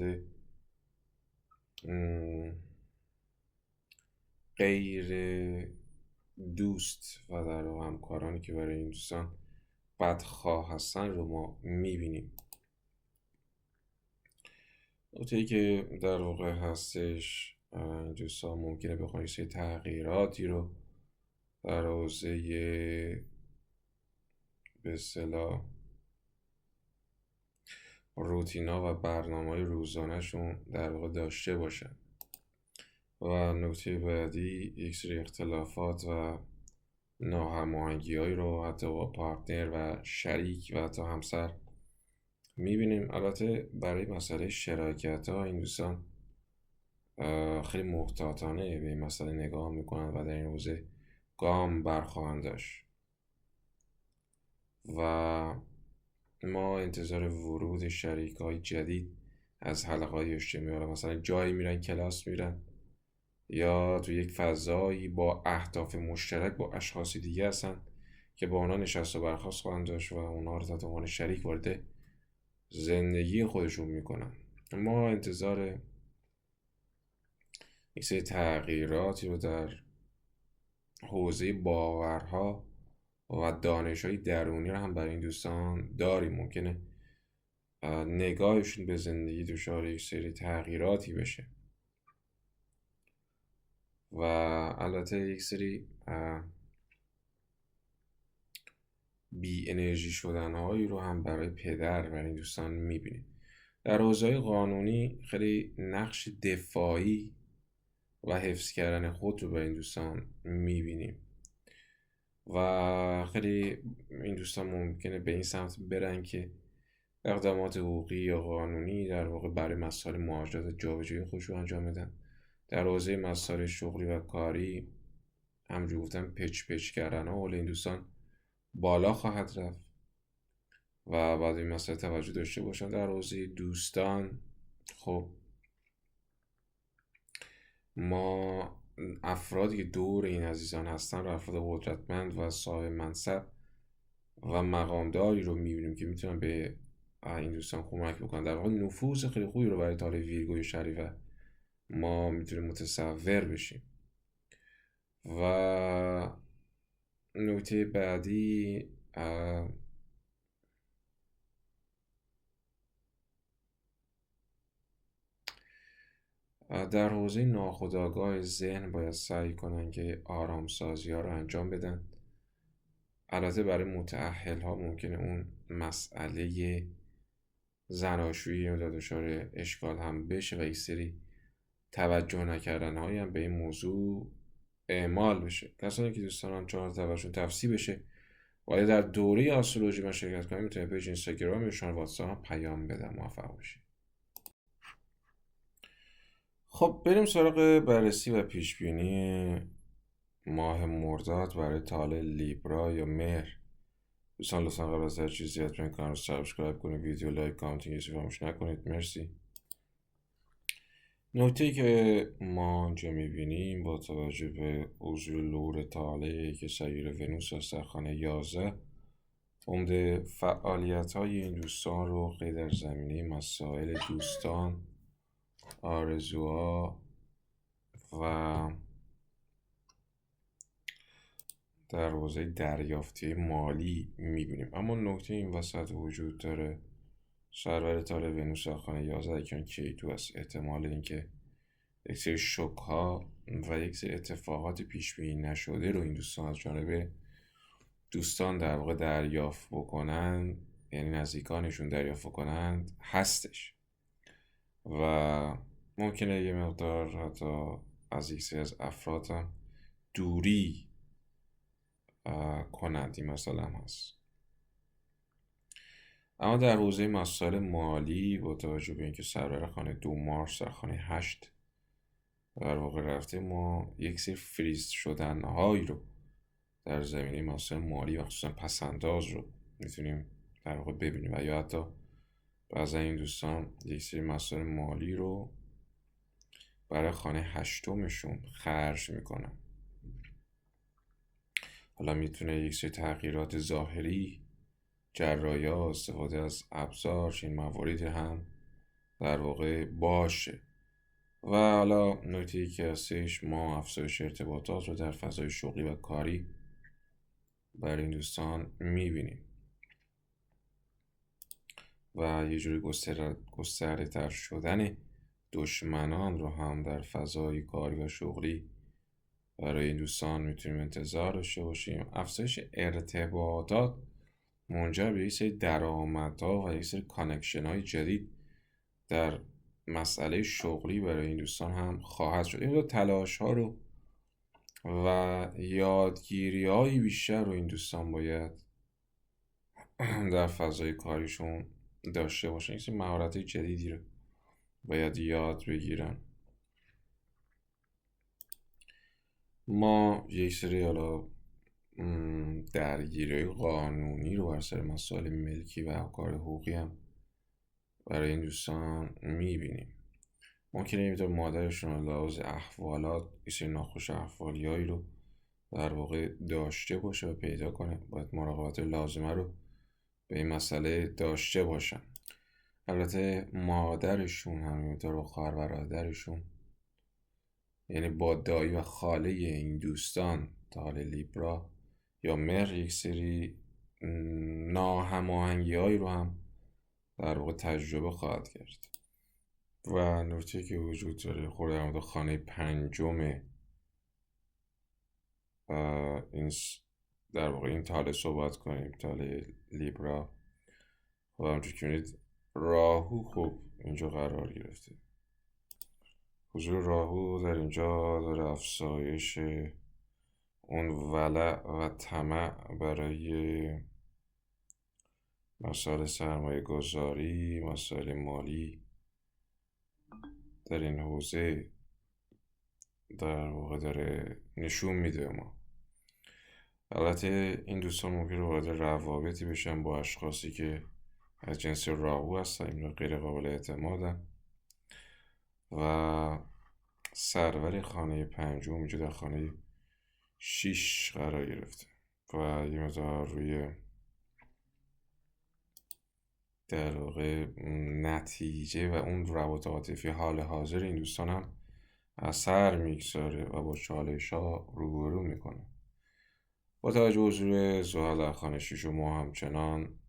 غیر دوست و در همکارانی که برای این دوستان بدخواه هستن رو ما میبینیم. نکته‌ای که در واقع هستش، این دوستان ممکنه بخوان یه سری تغییراتی رو در حوزه به اصطلاح روتینا و برنامه‌های روزانه‌شون در واقع داشته باشن. و نکته بعدی یک سری اختلافات و ناهماهنگی‌هایی رو حتی با پارتنر و شریک و حتی همسر میبینیم. البته برای مسئله شراکت ها این دوستان خیلی محتاطانه به این مسئله نگاه میکنن و در این حوزه گام برخواهند داشت و ما انتظار ورود شریک های جدید از حلقه های اجتماعی، مثلا جایی میرن، کلاس میرن یا تو یک فضایی با اهداف مشترک با اشخاص دیگه هستن که با اونا نشست و برخاست خواهند داشت و اونا رو تحت عنوان شریک وارد زندگی خودشون میکنن. ما انتظار یک سری تغییراتی رو در حوزه باورها و دانش‌های درونی رو هم برای این دوستان داریم. ممکنه نگاهشون به زندگی دچار یک سری تغییراتی بشه و البته یک سری بی انرژی شدن هایی رو هم برای پدر و این دوستان میبینیم. در حوزه قانونی خیلی نقش دفاعی و حفظ کردن خود رو برای این دوستان میبینیم و خیلی این دوستان ممکنه به این سمت برن که اقدامات حقوقی یا قانونی در واقع برای مسائل مهاجرت جابجایی خودش رو انجام بدن. در حوزه مسائل شغلی و کاری همونجور گفتم پچ کردن ها این دوستان بالا خواهد رفت و بعد این مسئله توجه داشته باشن. در حوزه دوستان خب ما افرادی که دور این عزیزان هستن رو افراد قدرتمند و صاحب منصب و مقامداری رو میبینیم که میتونن به این دوستان کمک بکنن. در واقع نفوذ خیلی خوبی رو برای تاله ویرگوی شریفه ما میتونیم متصور بشیم. و نکته بعدی در حوزه ناخودآگاه ذهن باید سعی کنن که آرامسازی ها رو انجام بدن. البته برای متأهل ها ممکنه اون مسئله زناشویی یا دچار اشکال هم بشه و یک سری توجه نکردن هایی هم به این موضوع اعمال بشه. کسانی که دوستان هم چهار توجهشون تفسیر بشه باید در دوره آسترولوژی من شرکت کنیم، میتونه پیج اینستاگرام یا شما واتساپ هم پیام بدم. موفق باشید. خب بریم سراغ بررسی و پیشبینی ماه مرداد برای طالع لیبرا یا مهر. دوستان لطفا قبل از هر چیزی حتما کانال رو سابسکرایب کنید، ویدیو لایک، کامنت کسی فراموش نکنید. مرسی. نکته‌ای که ما اینجا می‌بینیم با توجه به حضور لور طالع که سیاره ونوس است در خانه 11 عمده فعالیت‌های این دوستان رو غیر در زمینه مسائل دوستان، آرزوها و در حوزه دریافتی مالی میبینیم. اما نکته این وسط وجود داره، سرور طالع ونوس در خانه 11 که کیتو است. احتمال اینکه یک سری شوک ها و یک سری اتفاقات پیش بینی نشده رو این دوستان از جانب دوستان در واقع دریافت بکنن، یعنی نزدیکانشون دریافت کنند هستش و ممکنه یه مقدار حتی از یک سری از افراد هم دوری کنند. این مسئله هم هست. اما در حوزه مسائل مالی با توجه به اینکه سرور خانه 2 مارس در خانه 8 در واقع رفته، ما یک سری فریز شدن هایی رو در زمینه مسائل مالی و خصوصا پسنداز رو میتونیم در واقع ببینیم و یا حتی بعضا این دوستان یک سری مسائل مالی رو برای خانه 8مشون خرج میکنن. حالا میتونه یک سری تغییرات ظاهری، جراحی‌ها، استفاده از ابزار، این موارد هم در واقع باشه. و حالا نکته‌ای که هستش، ما افزایش ارتباطات رو در فضای شغلی و کاری برای این دوستان میبینیم و یه جوری گسترده تر شدن دشمنان رو هم در فضای کاری و شغلی برای این دوستان میتونیم انتظار داشته باشیم. افزایش ارتباطات منجر به یک سری درآمدها و یک سری کانکشن های جدید در مسئله شغلی برای این دوستان هم خواهد شد. این تلاش ها رو و یادگیری های بیشتر رو این دوستان باید در فضای کاریشون داشته باشن، یک سری مهارت جدیدی رو باید یاد بگیرن. ما یک سری حالا درگیری قانونی رو بر سر مسائل ملکی و کار حقوقی هم برای این دوستان میبینیم. ممکنه یه مقدار مادرشون لحاظ احوالات یه سری ناخوش احوالیایی رو در واقع داشته باشه و پیدا کنه. باید مراقبت لازمه رو به این مسئله داشته باشن. البته مادرشون هم یه مقدار با خواهر برادرشون، یعنی با دایی و خاله این دوستان حال لیبرا یا مهر، یک سری ناهماهنگی هایی رو هم در واقع تجربه خواهد کرد. و نکته که وجود داره خود در مورد خانه 5 این در واقع این تاله صحبت کنیم، تاله لیبرا. و همونجور که می‌بینید راهو خوب اینجا قرار گرفته. حضور راهو در اینجا داره افزایش اون ولع و طمع برای مسائل سرمایه گذاری، مسائل مالی در این حوزه در واقع داره نشون میده. ما البته این دوستان ممکنه وارد روابطی بشن با اشخاصی که از جنس راهو هستن، این غیر قابل اعتمادن و سرور خانه 5 اینجا در خانه 6 قرار گرفته و یه مقدار روی در واقع نتیجه و اون روابط عاطفی حال حاضر این دوستان هم اثر میگذاره و با چالش ها روبرو میکنه. با توجه به حضور زحل در خانه 6 ما همچنان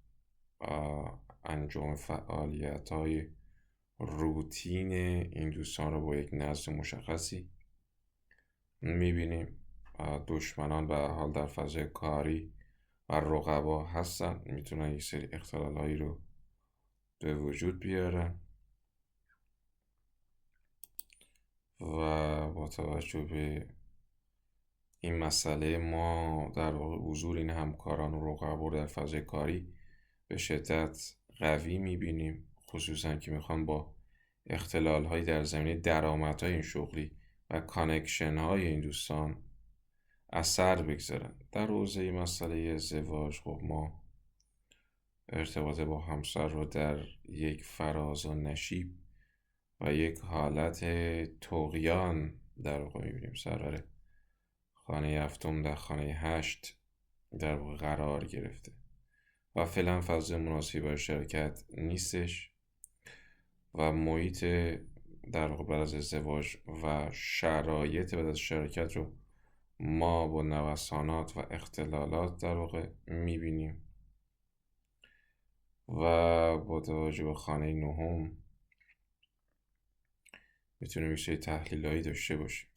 انجام فعالیت های روتین این دوستان رو با یک نظم مشخصی میبینیم. دشمنان به حال در فضای کاری و رقبا هستن، میتونن یک سری اختلال هایی رو به وجود بیارن و با توجه به این مسئله ما در واقع حضور این همکاران و رقبا در فضای کاری به شدت قوی میبینیم، خصوصا که میخوان با اختلال هایی در زمینه درآمد های این شغلی و کانکشن های این دوستان اثر بگذارن. در حوزه مسئله ازدواج، خب ما ارتباط با همسر رو در یک فراز و نشیب و یک حالت طغیان در واقع میبینیم. سرور خانه 7 در خانه 8 در واقع قرار گرفته و فعلا فضای مناسبی برای شرکت نیستش و محیط در واقع بعد از ازدواج و شرایط بعد از شرکت رو ما با نوسانات و اختلالات در واقع میبینیم. و با توجه به خانه 9 میتونیم یک سری تحلیلایی داشته باشیم.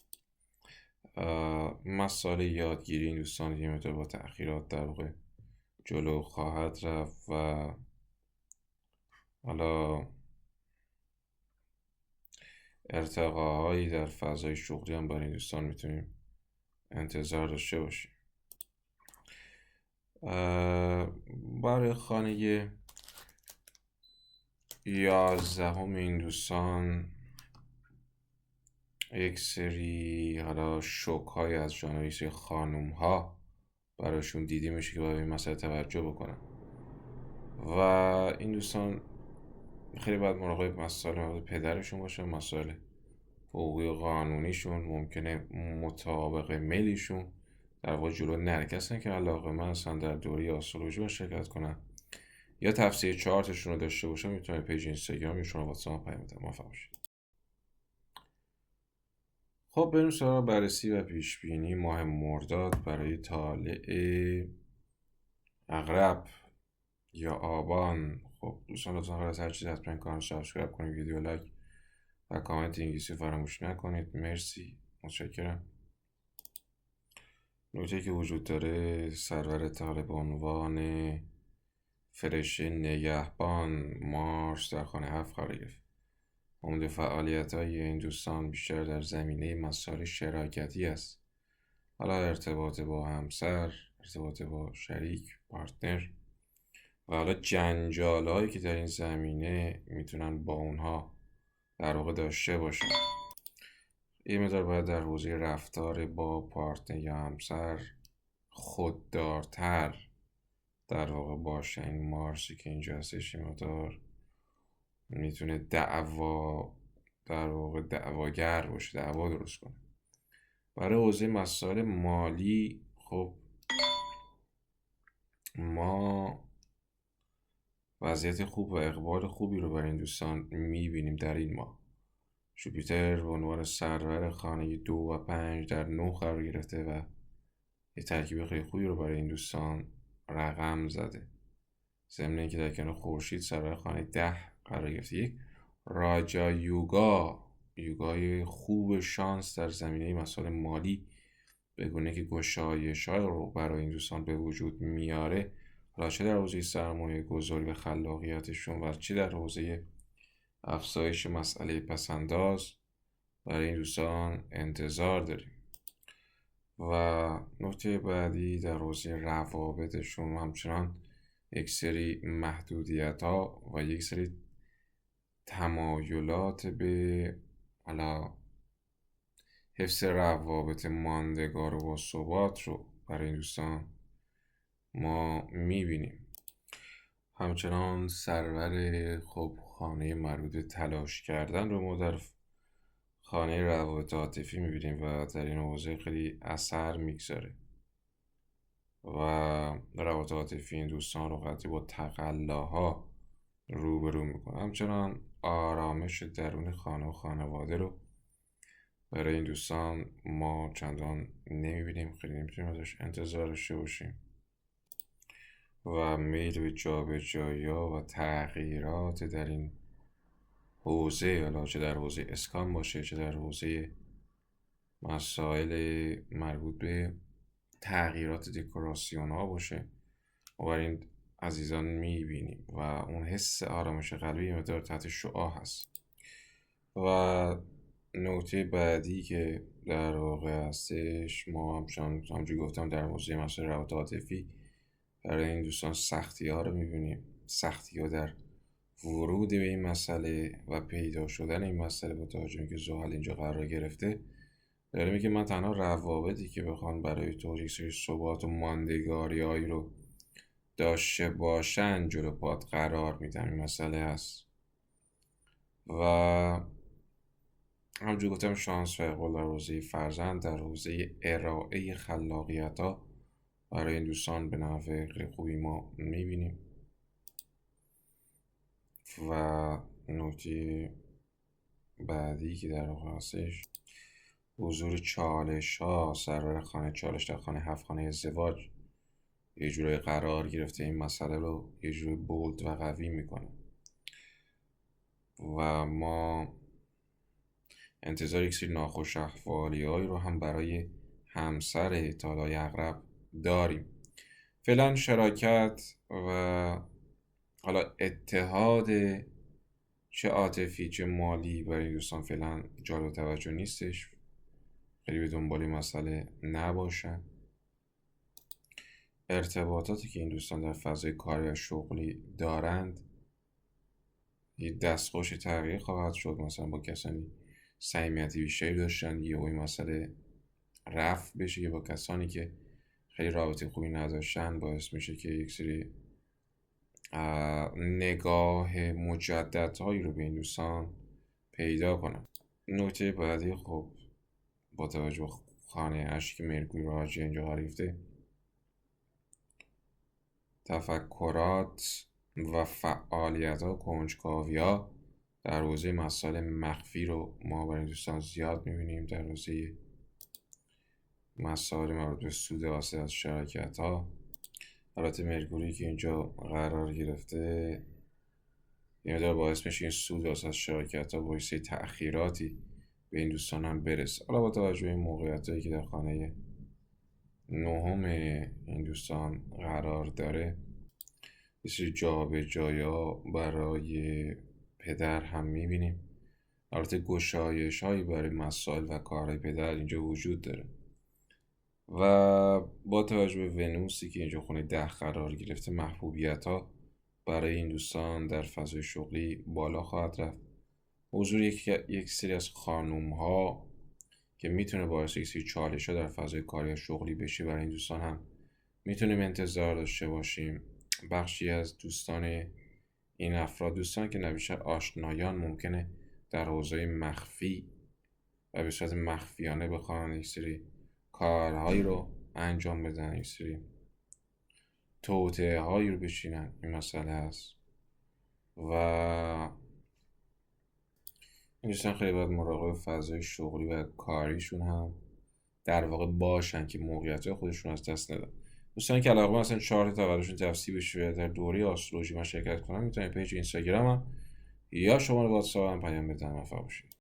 مسائل یادگیری این دوستان یه مقدار با تأخیرات در واقع جلو خواهد رفت و حالا ارتقاهایی در فضای شغلی هم برای این دوستان میتونیم انتظار داشته باشیم. برای خانه 11 این دوستان یک سری حالا شوک های از جانب یک سری خانوم ها براشون دیده میشه که باید این مسئله توجه بکنن و این دوستان خیلی باید مراقب مسائل پدرشون باشن، مسائل حقوقی قانونیشون، ممکنه مطابق میلیشون در واقع جلو نره. کسانی که علاقه من هستن در دوره آسترولوژی شرکت کنن یا تفسیر چارتشون رو داشته باشن میتونن پیج اینستاگرامشون رو واتساپ پیام بدن. موفق باشید. خب بریم سراغ بررسی و پیشبینی ماه مرداد برای طالع عقرب یا آبان. خب دوستان لطفا قبل از هر چیز حتما کانال سابسکرایب کنید، ویدیو لایک و کامنت انگلیسی فراموش نکنید. مرسی، متشکرم. نکته که وجود داره، سرور طالع به عنوان فرشته نگهبان مارس در خانه 7 قرار گرفت. عمده فعالیت‌های این دوستان بیشتر در زمینه مسائل شراکتی است، حالا ارتباط با همسر، ارتباط با شریک، پارتنر و حالا جنجال‌هایی که در این زمینه میتونن با اونها در واقع داشته باشن. این مقدار باید در حوزه رفتار با پارتنر یا همسر خوددارتر در واقع باشه. این مارسی که اینجا هستش این مقدار میتونه در واقع دعواگر باشه، دعوا درست کنه. برای حوزه مسائل مالی خب ما وضعیت خوب و اقبال خوبی رو برای این دوستان میبینیم در این ماه. جوپیتر به عنوان سرور خانه 2 و 5 در 9 قرار گرفته و یه ترکیب خیلی خوبی رو برای این دوستان رقم زده. ضمن اینکه در کنار خورشید سرور خانه 10 قرار گرفته. یک راجا یوگای خوب شانس در زمینه مسائل مالی به گونه که گشایش‌ها رو برای این دوستان به وجود میاره، حالا چه در حوزه سرمایه گذاری و خلاقیتشون و چه در حوزه افزایش مسئله پسنداز برای این دوستان انتظار داریم. و نکته بعدی در حوزه روابطشون همچنان یک سری محدودیت ها و یک سری تمایلات به حالا حفظ روابط ماندگار و باثبات رو برای این دوستان ما میبینیم. همچنان سرور خب خانه مربوط به تلاش کردن رو ما در خانه روابط عاطفی میبینیم و در این حوزه خیلی اثر میگذاره و روابط عاطفی این دوستان رو قطعی با تقلاها روبرو میکنه. همچنان آرامش درون خانه و خانواده رو برای این دوستان ما چندان نمیبینیم، خیلی نمیتونیم ازش انتظار داشته باشیم و میل به جابجایی‌ها و تغییرات در این حوزه، حالا چه در حوزه اسکان باشه چه در حوزه مسائل مربوط به تغییرات دکوراسیون ها باشه، ما برای این عزیزان میبینیم و اون حس آرامش قلبی مقدار تحت شعاع هست. و نکته بعدی که در واقع هستش، ما همچنان گفتم در حوزه مسائل روابط عاطفی برای این دوستان سختی ها رو میبینیم. سختی ها در ورود به این مسئله و پیدا شدن این مسئله با توجه که زحل اینجا قرار گرفته داره میگه من تنها روابطی که بخوان برای تو یک سری ثبات و ماندگاری هایی رو داشته باشن جلو پات قرار میدم. این مسئله هست و همونجور گفتم شانس و اقبال در حوزه فرزند، در حوزه ارائه خلاقیت ها برای این دوستان به نحو خیلی خوبی ما میبینیم. و نکته بعدی که در واقع هستش حضور چالش ها، سرور خانه چالش در خانه 7 خانه ازدواج یه جوری قرار گرفته، این مسئله رو یه جوری بولد و قوی میکنه و ما انتظار یک سری ناخوش احوالی‌هایی رو هم برای همسر طالای عقرب داریم. فعلا شراکت و حالا اتحاد چه عاطفی چه مالی برای این دوستان فعلا جالب توجه نیستش، خیلی به دنبال این مسئله نباشن. ارتباطاتی که این دوستان در فضای کاری و شغلی دارند یه دستخوش تغییر خواهد شد. مثلا با کسانی صمیمیتی بیشتری داشتن یه این مسئله رفع بشه، یا با کسانی که خیلی رابطه خوبی نداشتن باعث میشه که یک سری نگاه مجددهایی رو به این دوستان پیدا کنن. نکته بعدی، خب با توجه به خانه اشک که مرکوری رو حاجی اینجا قرار گرفته، تفکرات و فعالیت ها کنجکاوی ها در حوزه مسائل مخفی رو ما برای دوستان زیاد میبینیم. در حوزه مسائل مربوط به سود حاصل از شراکت ها، البته مرکوری که اینجا قرار گرفته یه مقدار باعث میشه این سود حاصل از شراکت ها باعث تأخیراتی به این دوستان هم برسه. حالا با توجه به این موقعیت هایی که در خانه نهم این دوستان قرار داره، یه سری جابجایی برای پدر هم میبینیم. البته گشایش هایی برای مسائل و کارهای پدر اینجا وجود داره و با توجه به ونوسی که اینجا خونه 10 قرار گرفته، محبوبیت ها برای این دوستان در فضای شغلی بالا خواهد رفت. حضور یک سری از خانوم ها که میتونه باعث یک سری چالش ها در فضای کاری و شغلی بشه برای این دوستان هم میتونیم انتظار داشته باشیم. بخشی از دوستان این افراد، دوستان که نبیشتر آشنایان، ممکنه در حوزه مخفی و به صورت مخفیانه بخوان یک سری کارهایی رو انجام بدن، یک سری توطئه هایی رو بچینن. این مسئله هست و این دوستان خیلی باید مراقب فضای شغلی و کاریشون هم در واقع باشن که موقعیت خودشون از دست ندن. دوستان که علاقه مثلا چارت تولدشون تفسیر بشه در دوره آسترولوژی من شرکت کنم، میتونید پیج اینستاگرام هم یا شماره واتساپ هم پیام بدن. موفق باشید.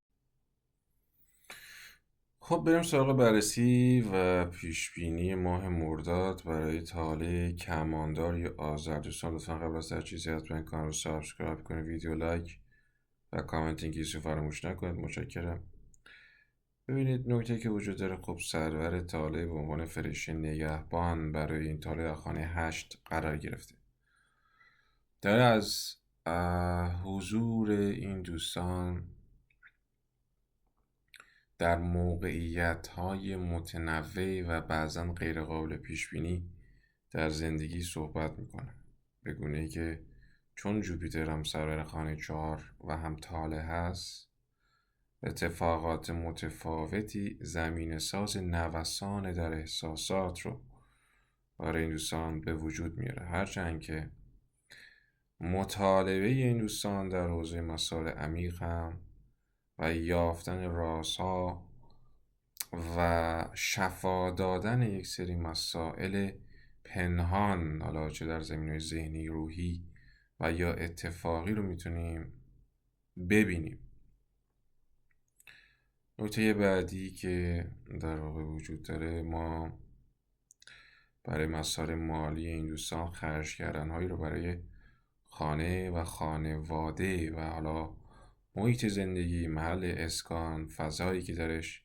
خب بریم سراغ بررسی و پیشبینی ماه مرداد برای طالع کماندار یا آذر. دوستان لطفا قبل از هر چیزی حتما کانال رو سابسکرایب کنید، ویدیو لایک و کامنت انگلیسی فراموش نکنید. متشکرم. ببینید نکته که وجود داره، خب سرور طالع به عنوان فرشته نگهبان برای این طالع در خانه 8 قرار گرفته. داره از حضور این دوستان در موقعیت‌های متنوع و بعضاً غیر قابل پیش بینی در زندگی صحبت میکنه، به گونه‌ای که چون جوپیتر هم سرور خانه 4 و هم طالع هست، اتفاقات متفاوتی زمینه ساز نوسان در احساسات رو برای این دوستان به وجود میاره. هرچند که مطالبه این دوستان در حوزه مسائل عمیق هم و یافتن رازها و شفا دادن یک سری مسائل پنهان، حالا چه در زمینه ذهنی، روحی و یا اتفاقی، رو میتونیم ببینیم. نکته بعدی که در واقع وجود داره، ما برای مسائل مالی این دوستان خرج کردن هایی رو برای خانه و خانواده و حالا محیط زندگی، محل اسکان، فضایی که درش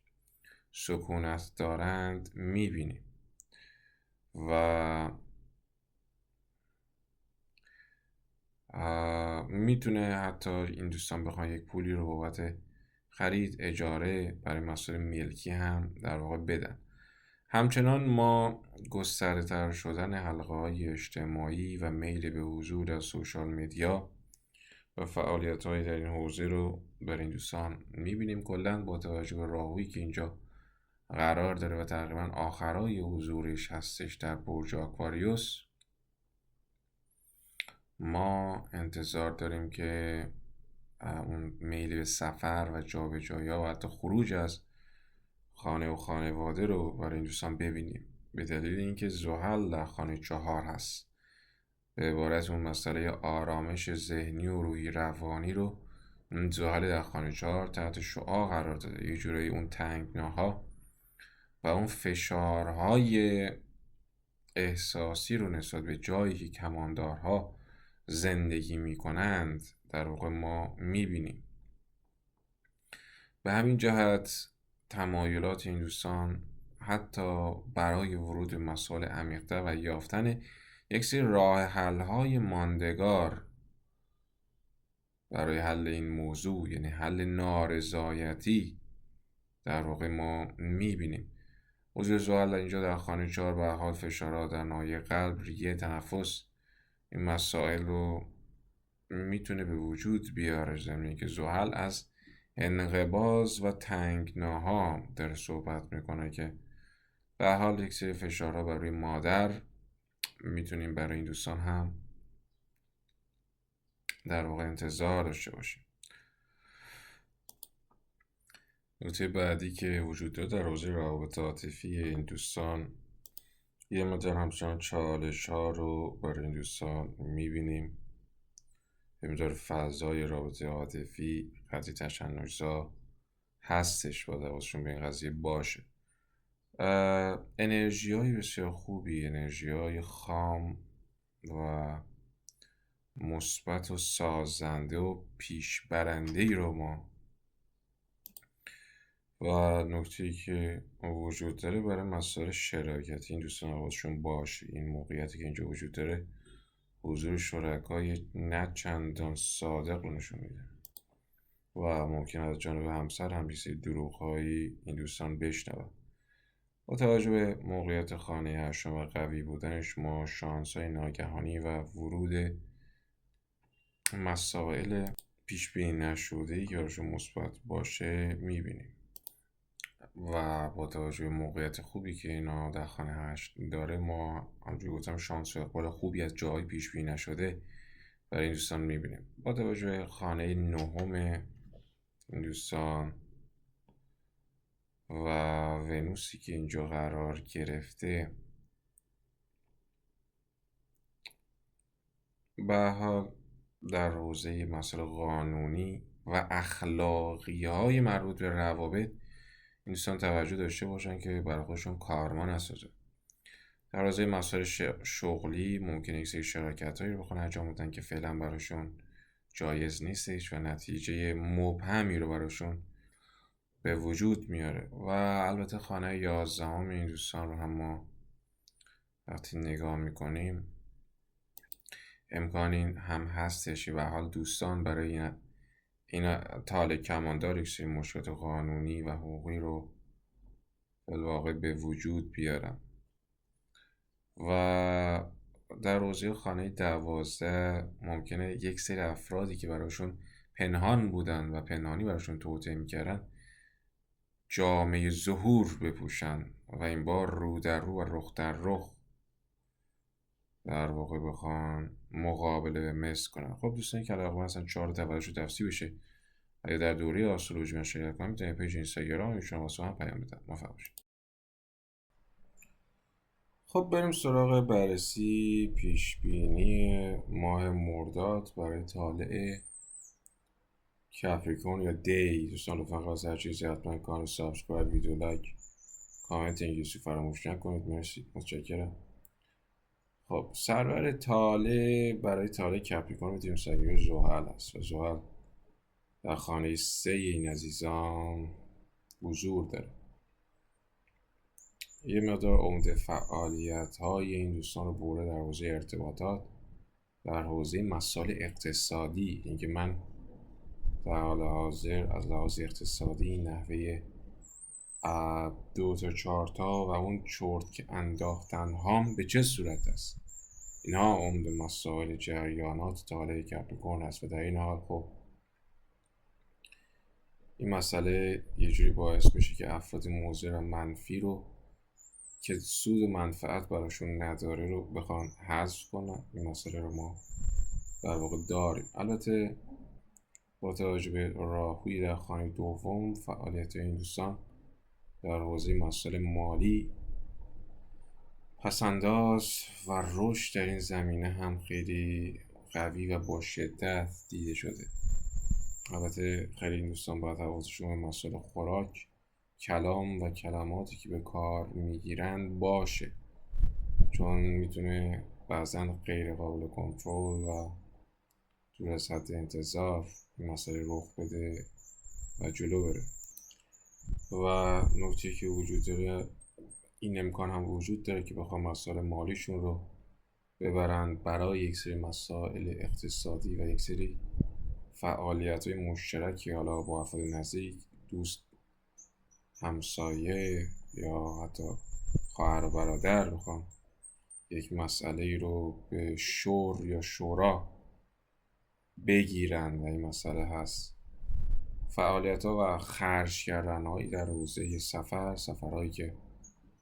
سکونت دارند میبینیم و میتونه حتی این دوستان بخوان یک پولی رو بابت خرید، اجاره، برای مسائل ملکی هم در واقع بدن. همچنان ما گسترده تر شدن حلقه های اجتماعی و میل به حضور در سوشال مدیا و فعالیت های در این حوزه رو برای این دوستان میبینیم. کلن با توجه به راهویی که اینجا قرار داره و تقریبا آخرای حضورش هستش در برج آکواریوس، ما انتظار داریم که اون میل به سفر و جابجایی و حتی خروج از خانه و خانواده رو برای این دوستان ببینیم، به دلیل اینکه زحل در خانه 4 هست. به عبارت اون مسئله آرامش ذهنی و روحی روانی رو زحل در خانه 4 تحت شعاع قرار داده، یه جورایی اون تنگناها و اون فشارهای احساسی رو نسبت به جایی که کماندارها زندگی میکنند در واقع ما میبینیم. به همین جهت تمایلات این دوستان حتی برای ورود به مسائل عمیق‌تر و یافتن یک سری راه حل‌های ماندگار برای حل این موضوع، یعنی حل نارضایتی، در واقع ما میبینیم. حضور زحل اینجا در خانه 4 به حال فشارها در ناحیه قلب، ریه، تنفس، این مسائل رو میتونه به وجود بیاره، زمینی که زحل از انقباض و تنگناها داره صحبت میکنه که به حال یک سری فشارها برای مادر میتونیم برای این دوستان هم در واقع انتظار داشته باشیم. نکته بعدی که وجود داره در حوزه روابط عاطفی این دوستان، یه مقدار همچنان چالش ها رو برای این دوستان میبینیم. یه مقدار فضای رابطه عاطفی قضیه تشنج‌زا هستش، باید حواسشون به این قضیه باشه. انرژی های بسیار خوبی، انرژی های خام و مثبت و سازنده و پیشبرنده ای رو ما و نکته‌ای که وجود داره برای مسائل شراکتی این دوستان حواسشون باشه. این موقعیتی که اینجا وجود داره حضور شرکای نه چندان صادق رو نشون میده و ممکن از جانب همسر هم بیسه دروغ‌هایی این دوستان بشنون. با توجه به موقعیت خانه 8 و قوی بودنش، ما شانس‌های ناگهانی و ورود مسائل پیش بینی نشده‌ای که براشون مثبت باشه میبینیم و با توجه به موقعیت خوبی که اینا در خانه 8 داره، ما همونجوری گفتم شانس و اقبال خوبی از جای پیش بینی نشده برای این دوستان میبینیم. با توجه به خانه 9 این دوستان و ونوسی که اینجا قرار گرفته، به حال در حوزه مسائل قانونی و اخلاقی های مربوط به روابط این دوستان توجه داشته باشن که برای خودشون کارمان نسازه. در حوزه مسائل شغلی ممکنه یک سری شراکت هایی رو بخوان انجام بدن که فعلا براشون جایز نیستش و نتیجه مبهمی رو براشون به وجود میاره. و البته خانه 11 این دوستان رو هم ما وقتی نگاه میکنیم امکان این هم هستش به حال دوستان برای این طالع کماندار یک سری مشکلات قانونی و حقوقی رو بالواقع به وجود بیارن. و در حوزه خانه 12 ممکنه یک سری افرادی که براشون پنهان بودن و پنهانی براشون توطئه میکردن جامعه ظهور بپوشن و این بار رو در رو و رخ در رخ در واقع بخوان مقابله مس کنن. خب دوستانی که علاقه مثلا 4 تولدش رو تفسیر بشه اگه در دوره آسترولوژی من شرکت کنم میتونید پیج اینستاگرام ایشون واسه من پیام بدن. موفق باشید. خب بریم سراغ بررسی پیشبینی ماه مرداد برای طالع کپریکورن یا دی. دوستان لطفا خواست هر چیزی حتما کانال سابسکرایب، ویدیو لایک، کامنت انگلیسی فراموش نکنید. مرسی، متشکرم. خب سرور طالع برای طالع کپریکورن میتونیم سگیر زحل هست و زحل در خانه 3 این عزیزان حضور داره. یه مقدار عمده فعالیت های این دوستان رو برده در حوزه ارتباطات، در حوزه مسائل اقتصادی، اینکه من در حال حاضر از لحاظ اقتصادی نحوه 2 تا 4 تا و اون چرت که انداختن هام به چه صورت است، اینها عمده مسائل جریانات طالع کپریکورن است و در این حال خب این مسئله یه جوری باعث میشه که افراد مضر و منفی رو که سود و منفعت براشون نداره رو بخوان حذف کنن. این مسئله رو ما در واقع داریم. البته با توجه به راهوی در خانه 2 فعالیت این دوستان در حوزه مسائل مالی پسنداز و رشد در این زمینه هم خیلی قوی و با شدت دیده شده. البته خیلی این دوستان باید حواسشون به مسائل خوراک، کلام و کلماتی که به کار میگیرن باشه، چون میتونه بعضا غیر قابل کنترل و دور از حد انتظار این مسئله رخ بده و جلو بره. و نکته که وجود داره، این امکان هم وجود داره که بخوام مسائل مالیشون رو ببرند برای یک سری مسائل اقتصادی و یک سری فعالیت‌های مشترکی، حالا با افراد نزدیک، دوست، همسایه یا حتی خواهر و برادر، بخوام یک مسئله رو به شور یا شورا بگیرن و این مسئله هست فعالیت‌ها و خرج کردن‌هایی در حوزه سفرهایی که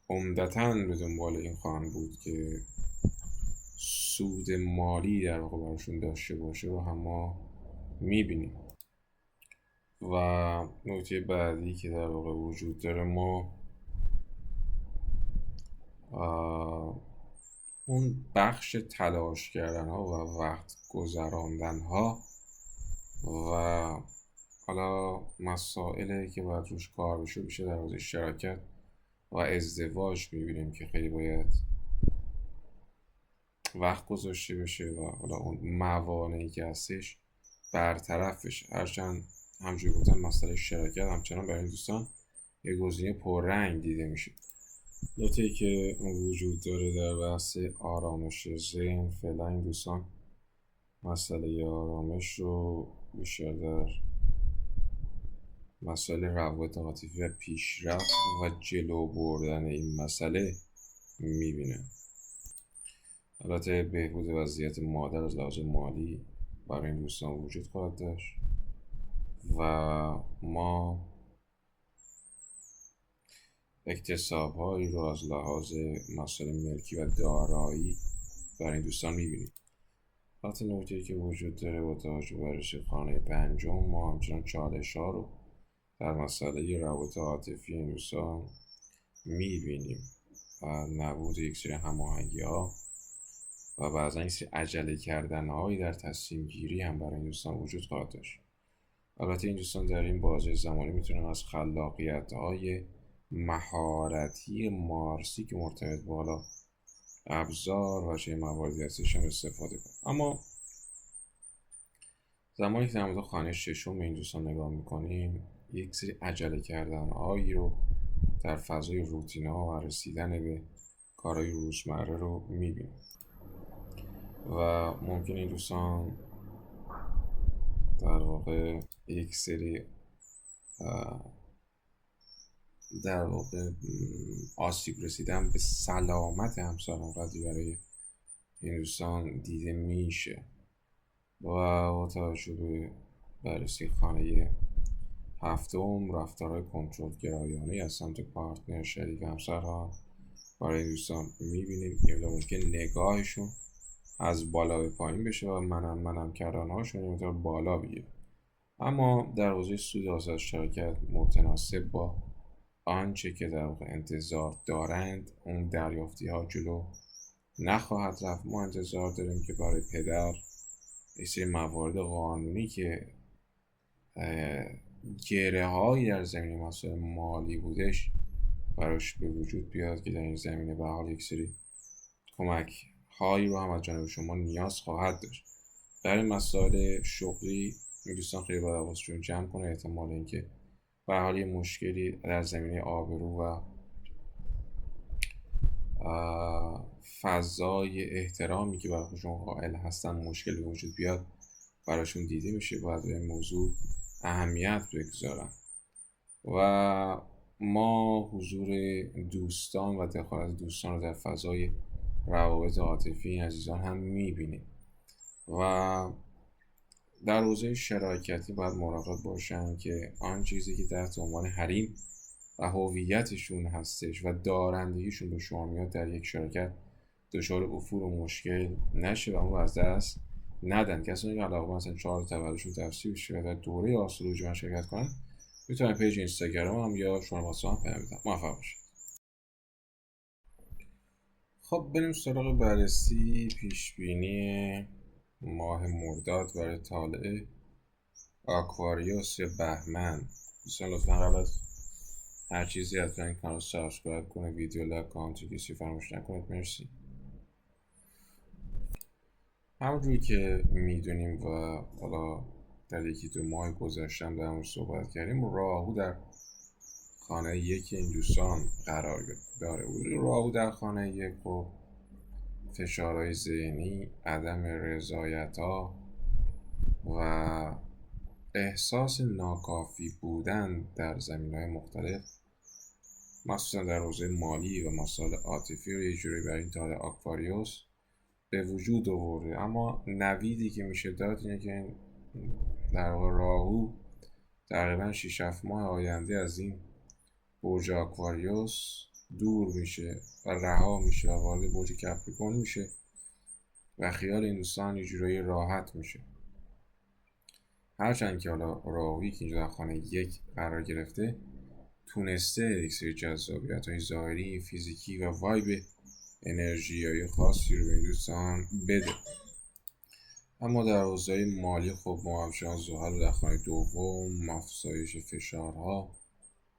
عمدتاً به دنبال این خواهند بود که سود مالی در واقع براشون داشته باشه رو هم ما میبینیم. و نکته بعدی که در واقع وجود داره، ما اون بخش تلاش کردن ها و وقت گذراندن ها و حالا مسائلی که باید روش کار بشه در حوزه شراکت و ازدواج میبینیم که خیلی باید وقت گذاشته بشه و حالا اون موانعی که هستش برطرف بشه. هرچند همجوری گفتم مسئله شراکت همچنان برای این دوستان یه گزینه پررنگ دیده میشه. نکته‌ای که وجود داره در بحث آرامش ذهن، فعلا این دوستان مسئله آرامش رو بیشتر در مسئله روابط عاطفی و پیشرفت و جلو بردن این مسئله میبینن. البته بهبود وضعیت مادر از لحاظ مالی برای این دوستان وجود خواهد داشت و ما اکتساب‌هایی رو از لحاظ مسائل ملکی و دارایی برای این دوستان می‌بینیم. البته نکته‌ای که وجود داره با توجه به بررسی خانه پنجم، ما همچنان چالش‌ها رو در مسئله روابط عاطفی این دوستان می‌بینیم و نبود یک سری هماهنگی‌ها و بعضا یک سری عجله کردن‌هایی در تصمیم گیری هم برای این دوستان وجود خواهد داشت. البته این دوستان در این بازه زمانی میتونن از خلاقیت‌های مهارتی مارسی که مرتبط با حالا ابزار و چه مواردی هستش هم استفاده کنن. اما زمانی که در مورد خانه ششم این دوستان نگاه میکنیم، یک سری عجله کردن‌هایی رو در فضای روتین‌ها و رسیدن به کارهای روزمره رو میبینیم و ممکن این دوستان در واقع یک سری در واقع آسیب رسیدن به سلامت همسر قدری برای این دوستان دیده میشه و با توجه به بررسی خانه هفتم، رفتارهای کنترل گرایانه از سمت پارتنر، شریک همسرها برای این دوستان میبینیم که ممکن نگاهشون از بالا به پایین بشه و منم کردنهاشون مقدار بالا بگیره. اما در حوزه سود حاصل از شراکت متناسب با آنچه که در واقع انتظار دارند، اون دریافتی ها جلو نخواهد رفت. ما انتظار داریم که برای پدر یه سری موارد قانونی که گره هایی در زمینه مسائل مالی بودش براش به وجود بیاد که در این زمینه به حال یک سری کمک هایی رو هم از جانب شما نیاز خواهد داشت. در مسائل شغلی دوستان خیلی باید حواسشون جمع کنه، احتمال اینکه به حال یه مشکلی در زمینه آبرو و فضای احترامی که برای خودشون قائل هستن مشکلی وجود بیاد براشون دیده میشه، باید به این موضوع اهمیت بگذارن و ما حضور دوستان و دخالت دوستان رو در فضای روابط عاطفی این عزیزان هم میبینیم و در حوزه شراکتی باید مراقب باشن که آن چیزی که تحت عنوان حریم و هویتشون هستش و دارندگیشون به شما میاد در یک شراکت دچار افول و مشکل نشه و اون رو از دست ندن. کسانی که علاقه مثلا 4 تولدشون تفسیر بشه و در دوره آسولوژی من شرکت کنن میتونن پیج اینستاگرام هم یا شما واسه هم پیام بدن. موفق باشید. خب بریم سراغ بررسی پیشبینی ماه مرداد برای طالع آکواریوس یا بهمن. دوستان لطفا قبل از هر چیزی حتما این کانال سابسکرایب کنه، ویدیو لایک، کامنت کسی فراموش نکنید. مرسی. همونجوری که میدونیم و حالا در یکی دو ماه گذشتم در اون صحبت کردیم، راهو در خانه یکی این دوستان قرار داره. راهو در خانه یک خب فشارهای ذهنی، عدم رضایت ها و احساس ناکافی بودن در زمینهای مختلف، مخصوصا در حوزه مالی و مسائل عاطفی رو یه جوری بر این تار آکواریوس به وجود آورده. اما نویدی که میشه داد اینه که در واقع راهو تقریبا 6-7 ماه آینده از این برج آکواریوس دور میشه و رها میشه و وارد برج کپریکورن میشه و خیال این دوستان یه جورایی راحت میشه. هرچند که حالا راهویی که اینجا در خانه یک قرار گرفته تونسته یک سری جذابیت های ظاهری، فیزیکی و وایب انرژی های خاصی رو به این دوستان بده. اما در حوزه مالی خب ما همچنان زحل در خانه دوم، افزایش فشارها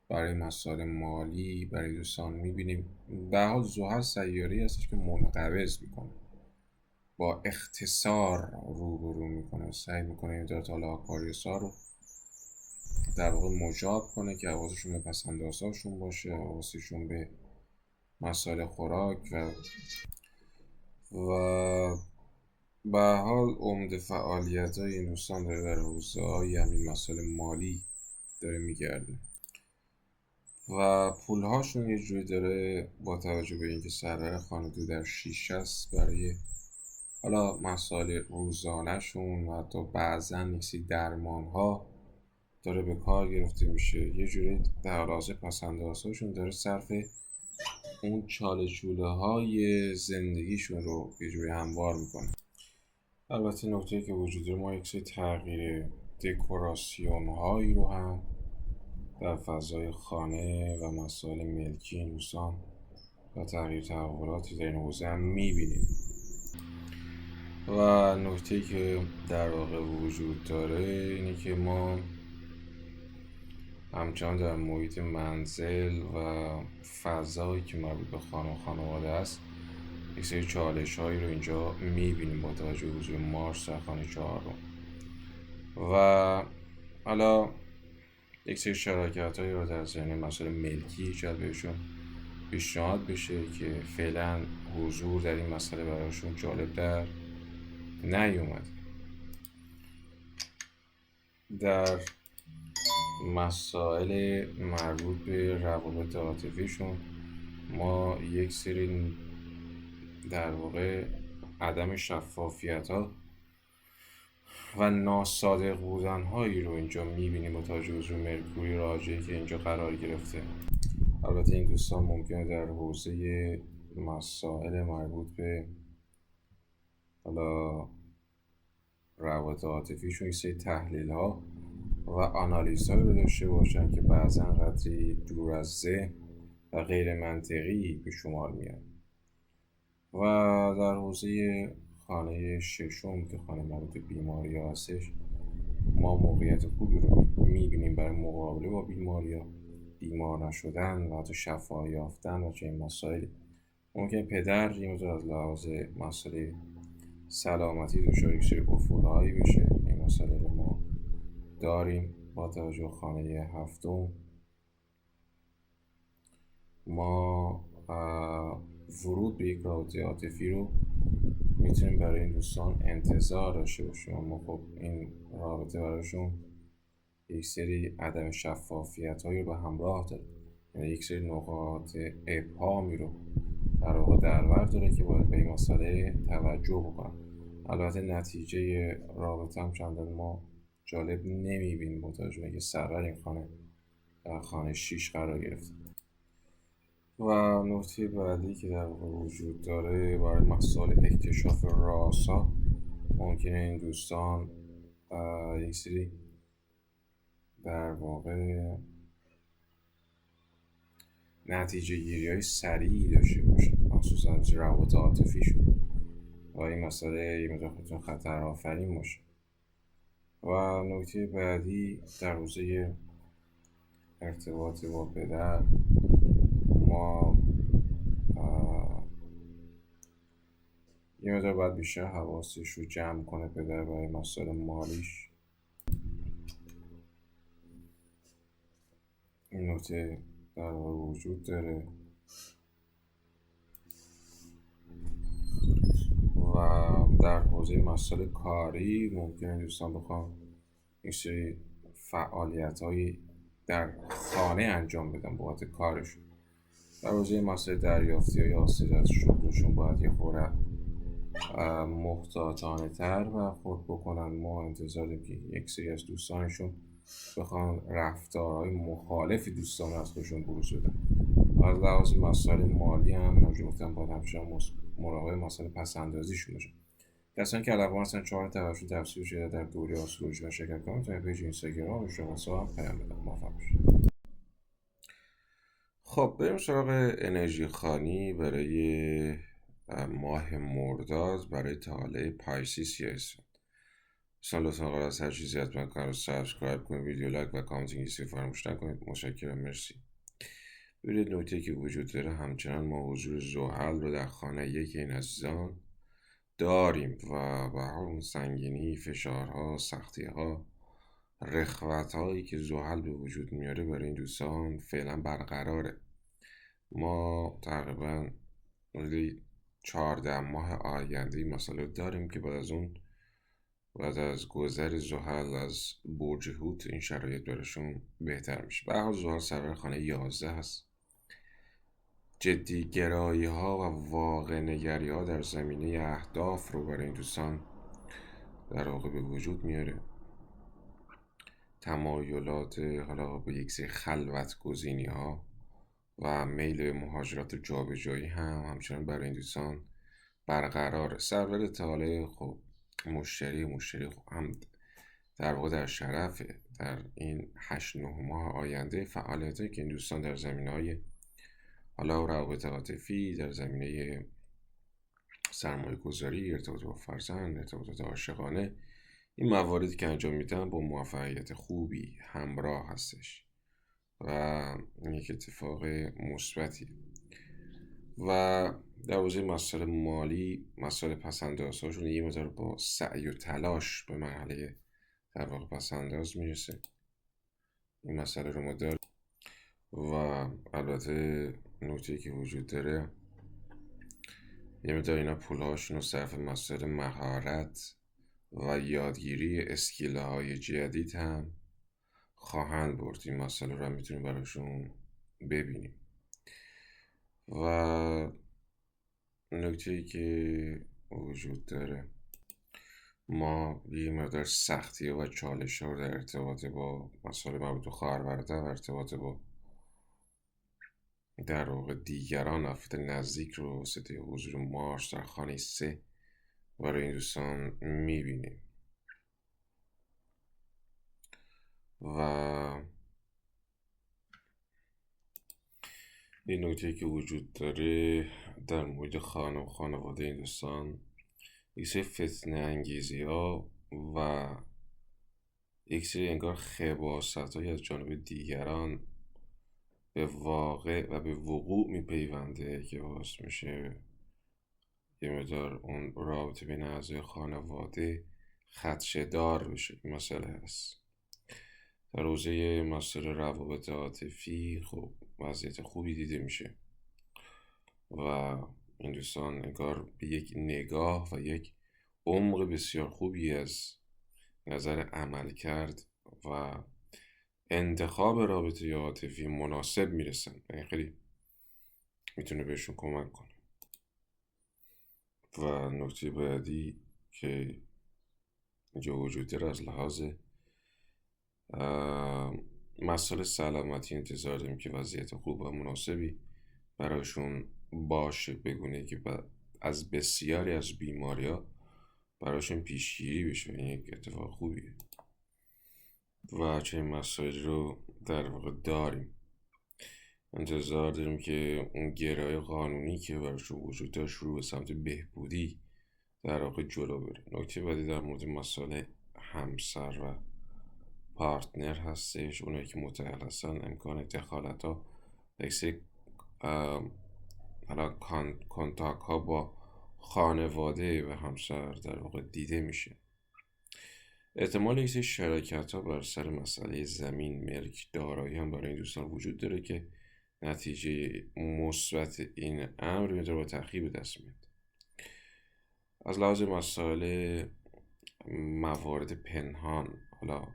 برای مسائل مالی برای دوستان میبینیم. به حال زحل سیاره‌ای هستش که منقبض میکنه، با اختصار روبرو میکنه، سعی میکنه این داتا آکواریوس ها رو در واقع مجاب کنه که حواسشون به پسندازهاشون باشه، حواسشون به مسائل خوراک و به حال عمده فعالیت های این دوستان داره در حوزه های همین مسائل مالی داره میگرده و پول هاشون یه جوری داره با توجه به اینکه سرور خانه دو در 6 است برای حالا مسائل روزانه شون و حتی بعضا نیستی درمان ها داره به کار گرفته میشه. یه جوری در رازه پسندازهاشون داره صرف اون چاله چوله های زندگیشون رو یه جوری هموار میکنه. البته نکته که وجود داره، ما یک سری تغییر دکوراسیون هایی رو هم در فضای خانه و مسائل ملکی این دوستان و تغییر تحولاتی در این حوزه هم میبینیم. و نکته که در واقع وجود داره اینه که ما همچنان در محیط منزل و فضایی که مربوط به خانه و خانواده است یک سری چالش هایی رو اینجا میبینیم با توجه به حضور مارس در خانه 4 و حالا یک سری شراکت هایی رو در ذهن مسائل ملکی شاید بهشون پیشنهاد بشه که فعلا حضور در این مسئله برایشون جالب در نیومد. در مسائل مربوط به روابط عاطفیشون ما یک سری در واقع عدم شفافیت ها و ناصادق بودن هایی رو اینجا میبینیم با توجه به حضور مرکوری راجعی که اینجا قرار گرفته. البته این دوستان ممکنه در حوزه مسائل مربوط به حالا روابط عاطفیشون یک سری تحلیل ها و آنالیز های رو داشته باشن که بعضا قدری دور از ذهن و غیر منطقی به شمار میاد. و در حوزه خانه 6 که خانه مربوط به بیماری ها هستش، ما موقعیت خوبی رو میبینیم برای مقابله با بیماری ها، بیمار نشدن و حتی شفا یافتن و چنین مسائلی. ممکن پدر یه مقدار از لحاظ مسئله سلامتی دچار یک سری افولهایی بشه. این مسئله رو ما داریم. با توجه به خانه 7 ما ورود به یک رابطه عاطفی رو میتونیم برای این دوستان انتظار داشته باشیم، اما خب این رابطه برایشون یک سری عدم شفافیت هایی رو به همراه داره، یعنی یک سری نقاط ابهامی رو در واقع در بر داره که باید به این مسئله توجه بکنم. البته نتیجه رابطه هم چندان ما جالب نمیبینیم با توجه به اینکه سرور این خانه در خانه 6 قرار گرفته. و نکته بعدی که در واقع وجود داره برای مسائل اکتشاف راسا، ممکنه این دوستان یک سری در واقع نتیجه گیری های سریعی داشته باشه، مخصوصا روابط عاطفیشون و این مسئله یه مقدار خطر آفرین باشه. و نکته بعدی در حوزه ارتباط با پدر، ما یه مقدار باید بیشتر حواسش رو جمع کنه پدر برای مسائل مالیش. این نکته در واقع وجود داره و در حوزه مسائل کاری ممکنه دوستان بخوام این سری فعالیت‌هایی در خانه انجام بدن بابت کارشون. در حوزه مسائل دریافتی حاصل از شغلشون باید یه خورده محتاطانه تر برخورد بکنن. ما انتظار داریم که یک سری از دوستانشون بخوان رفتارهای مخالف دوستان از خودشون بروز بدن. از لحاظ مسائل مالی هم ناجور گفتم باید همچنان مراقب مسائل پسندازیشون باشن. کسانی که علاقه‌مند هستن 4 تبشون تفسیر شده در دوره آسولوژی و شرکت کنن میتونن پیج اینستاگرام و شناسا هم پیام بدن. موفق باشید. خب بریم سراغ انرژی خانی برای ماه مرداد برای طالع پایسیس یا اسفند. دوستان لطفا قبل از هر چیزی حتما کانال رو سابسکرایب کنید، ویدیو لایک و کامنت انگلیسی فراموش نکنید. متشکرم، مرسی. ببینید نکته که وجود داره، همچنان ما حضور زحل رو در خانه یک این عزیزان داریم و به اون سنگینی، فشارها، سختیها، رخوت‌هایی که زحل به وجود میاره برای این دوستان فعلا برقراره. ما تقریبا 14 ماه آینده این مسئله داریم که بعد از گذر زحل از برج حوت این شرایط براشون بهتر میشه. به هر حال زحل سرور خانه 11 هست. جدی گرایی ها و واقع نگری ها در زمینه اهداف رو برای این دوستان در واقع به وجود میاره. تمایلات حالا به یک سری خلوت گزینی ها و میل به مهاجرت و جابجایی هم همچنان برای این دوستان برقراره. سرور طالع خب مشتری خب هم در واقع در شرفه در این 8-9 ماه آینده فعالیتی که این دوستان در زمینه‌های حالا روابط عاطفی، در زمینه سرمایه گذاری، ارتباط با فرزند، ارتباطات عاشقانه، این مواردی که انجام میدن با موفقیت خوبی همراه هستش و این یک اتفاق مثبتی. و در حوزه مسائل مالی، مسائل پسندازهاشون یه مقدار با سعی و تلاش به مرحله در واقع پسنداز میرسه. این مسئله رو ما داریم و البته نکته که وجود داره یه مقدار اینا پولهاشون رو صرف مسائل مهارت و یادگیری اسکیل های جدید هم خواهند برد. این مسئله رو هم میتونیم براشون ببینیم. و نکته‌ای که وجود داره، ما یه مقدار سختی و چالش ها در ارتباط با مسائل مربوط به خواهر برادر و ارتباط با در واقع دیگران افراد نزدیک رو واسطه حضور مارس در خانه 3 برای این دوستان میبینیم. و این نکته که وجود داره در مورد خانه و خانواده این دوستان یک سری فتنه انگیزی ها و یک سری انگار خباست های از جانب دیگران به واقع و به وقوع میپیونده که باعث میشه یه مقدار اون رابطه بین اعضای خانواده خدشه‌دار بشه. این مسئله هست. در حوزه مسئله روابط عاطفی خب وضعیت خوبی دیده میشه و این دوستان انگار به یک نگاه و یک عمق بسیار خوبی از نظر عمل کرد و انتخاب رابطه عاطفی مناسب میرسن. یعنی خیلی میتونه بهشون کمک کنه. و نکته بعدی که اینجا وجود داره از لحاظ مسئله سلامتی انتظار داریم که وضعیت خوب و مناسبی برایشون باشه، بگونه که از بسیاری از بیماری ها برایشون پیشگیری بشه. این یک اتفاق خوبیه و چه مسائل رو در واقع داریم. انتظار داریم که اون گرای قانونی که برایشون وجود داره شروع به سمت بهبودی در واقع جلو بره. نکته بعدی در مورد مسائل همسر و پارتنر هستش. اونایی که متأهل هستن امکان دخالت ها و یک سری حالا کنتاک ها با خانواده و همسر در واقع دیده میشه. احتمال یک سری شراکت ها بر سر مسئله زمین، ملک، دارایی هم برای این دوستان وجود داره که نتیجه مثبت این امر میتونه با تأخیر به دست میاد. از لحاظ مسائل موارد پنهان، حالا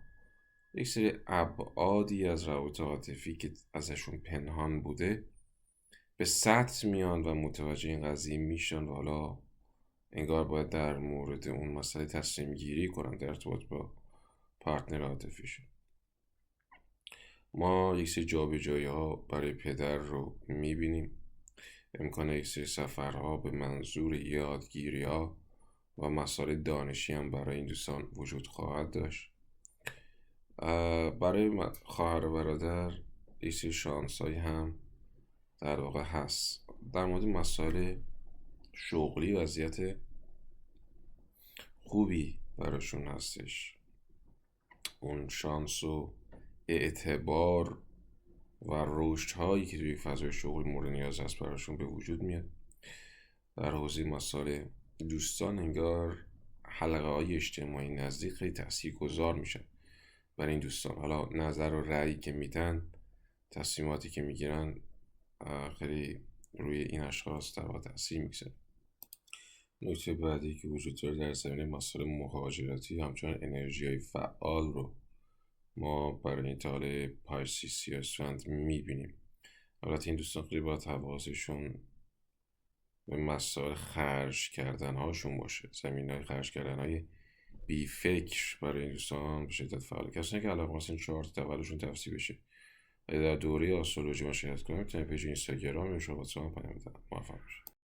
یک سری ابعادی از روابط عاطفی که ازشون پنهان بوده به سطح میان و متوجه این قضیه میشن و حالا انگار باید در مورد اون مسئله تصمیم گیری کنن در ارتباط با پارتنر عاطفیشون. ما یک سری جابجایی ها برای پدر رو میبینیم. امکان یک سری سفرها به منظور یادگیری ها و مسائل دانشی هم برای این دوستان وجود خواهد داشت. برای خواهر و برادر یک سری شانس هایی هم در واقع هست. در مورد مسائل شغلی وضعیت خوبی براشون هستش. اون شانس و اعتبار و رشد هایی که توی فضای شغلی مورد نیاز هست براشون به وجود میاد. در حوزه مسائل دوستان انگار حلقه های اجتماعی نزدیک خیلی تاثیرگذار میشن برای این دوستان. حالا نظر و رأیی که میدن، تصمیماتی که میگیرن خیلی روی این اشخاص در واقع تاثیر میگذاره. نکته بعدی که وجود داره در زمینه مسائل مهاجرتی، همچنان انرژی های فعال رو ما برای انتقال پایسیس یا اسفند میبینیم. البته این دوستان خیلی باید حواسشون به مسائل خرج کردن هاشون باشه. زمین های خرج کردن های بی فکر برای این دوستان به شدت فعاله. کسانی که علاقه هستن چارت تولدشون تفسیر بشه اگه در دوره آسترولوژی ما شرکت کنیم میتونید پیج اینستاگرام یا شما پیام بدن. موفق باشید.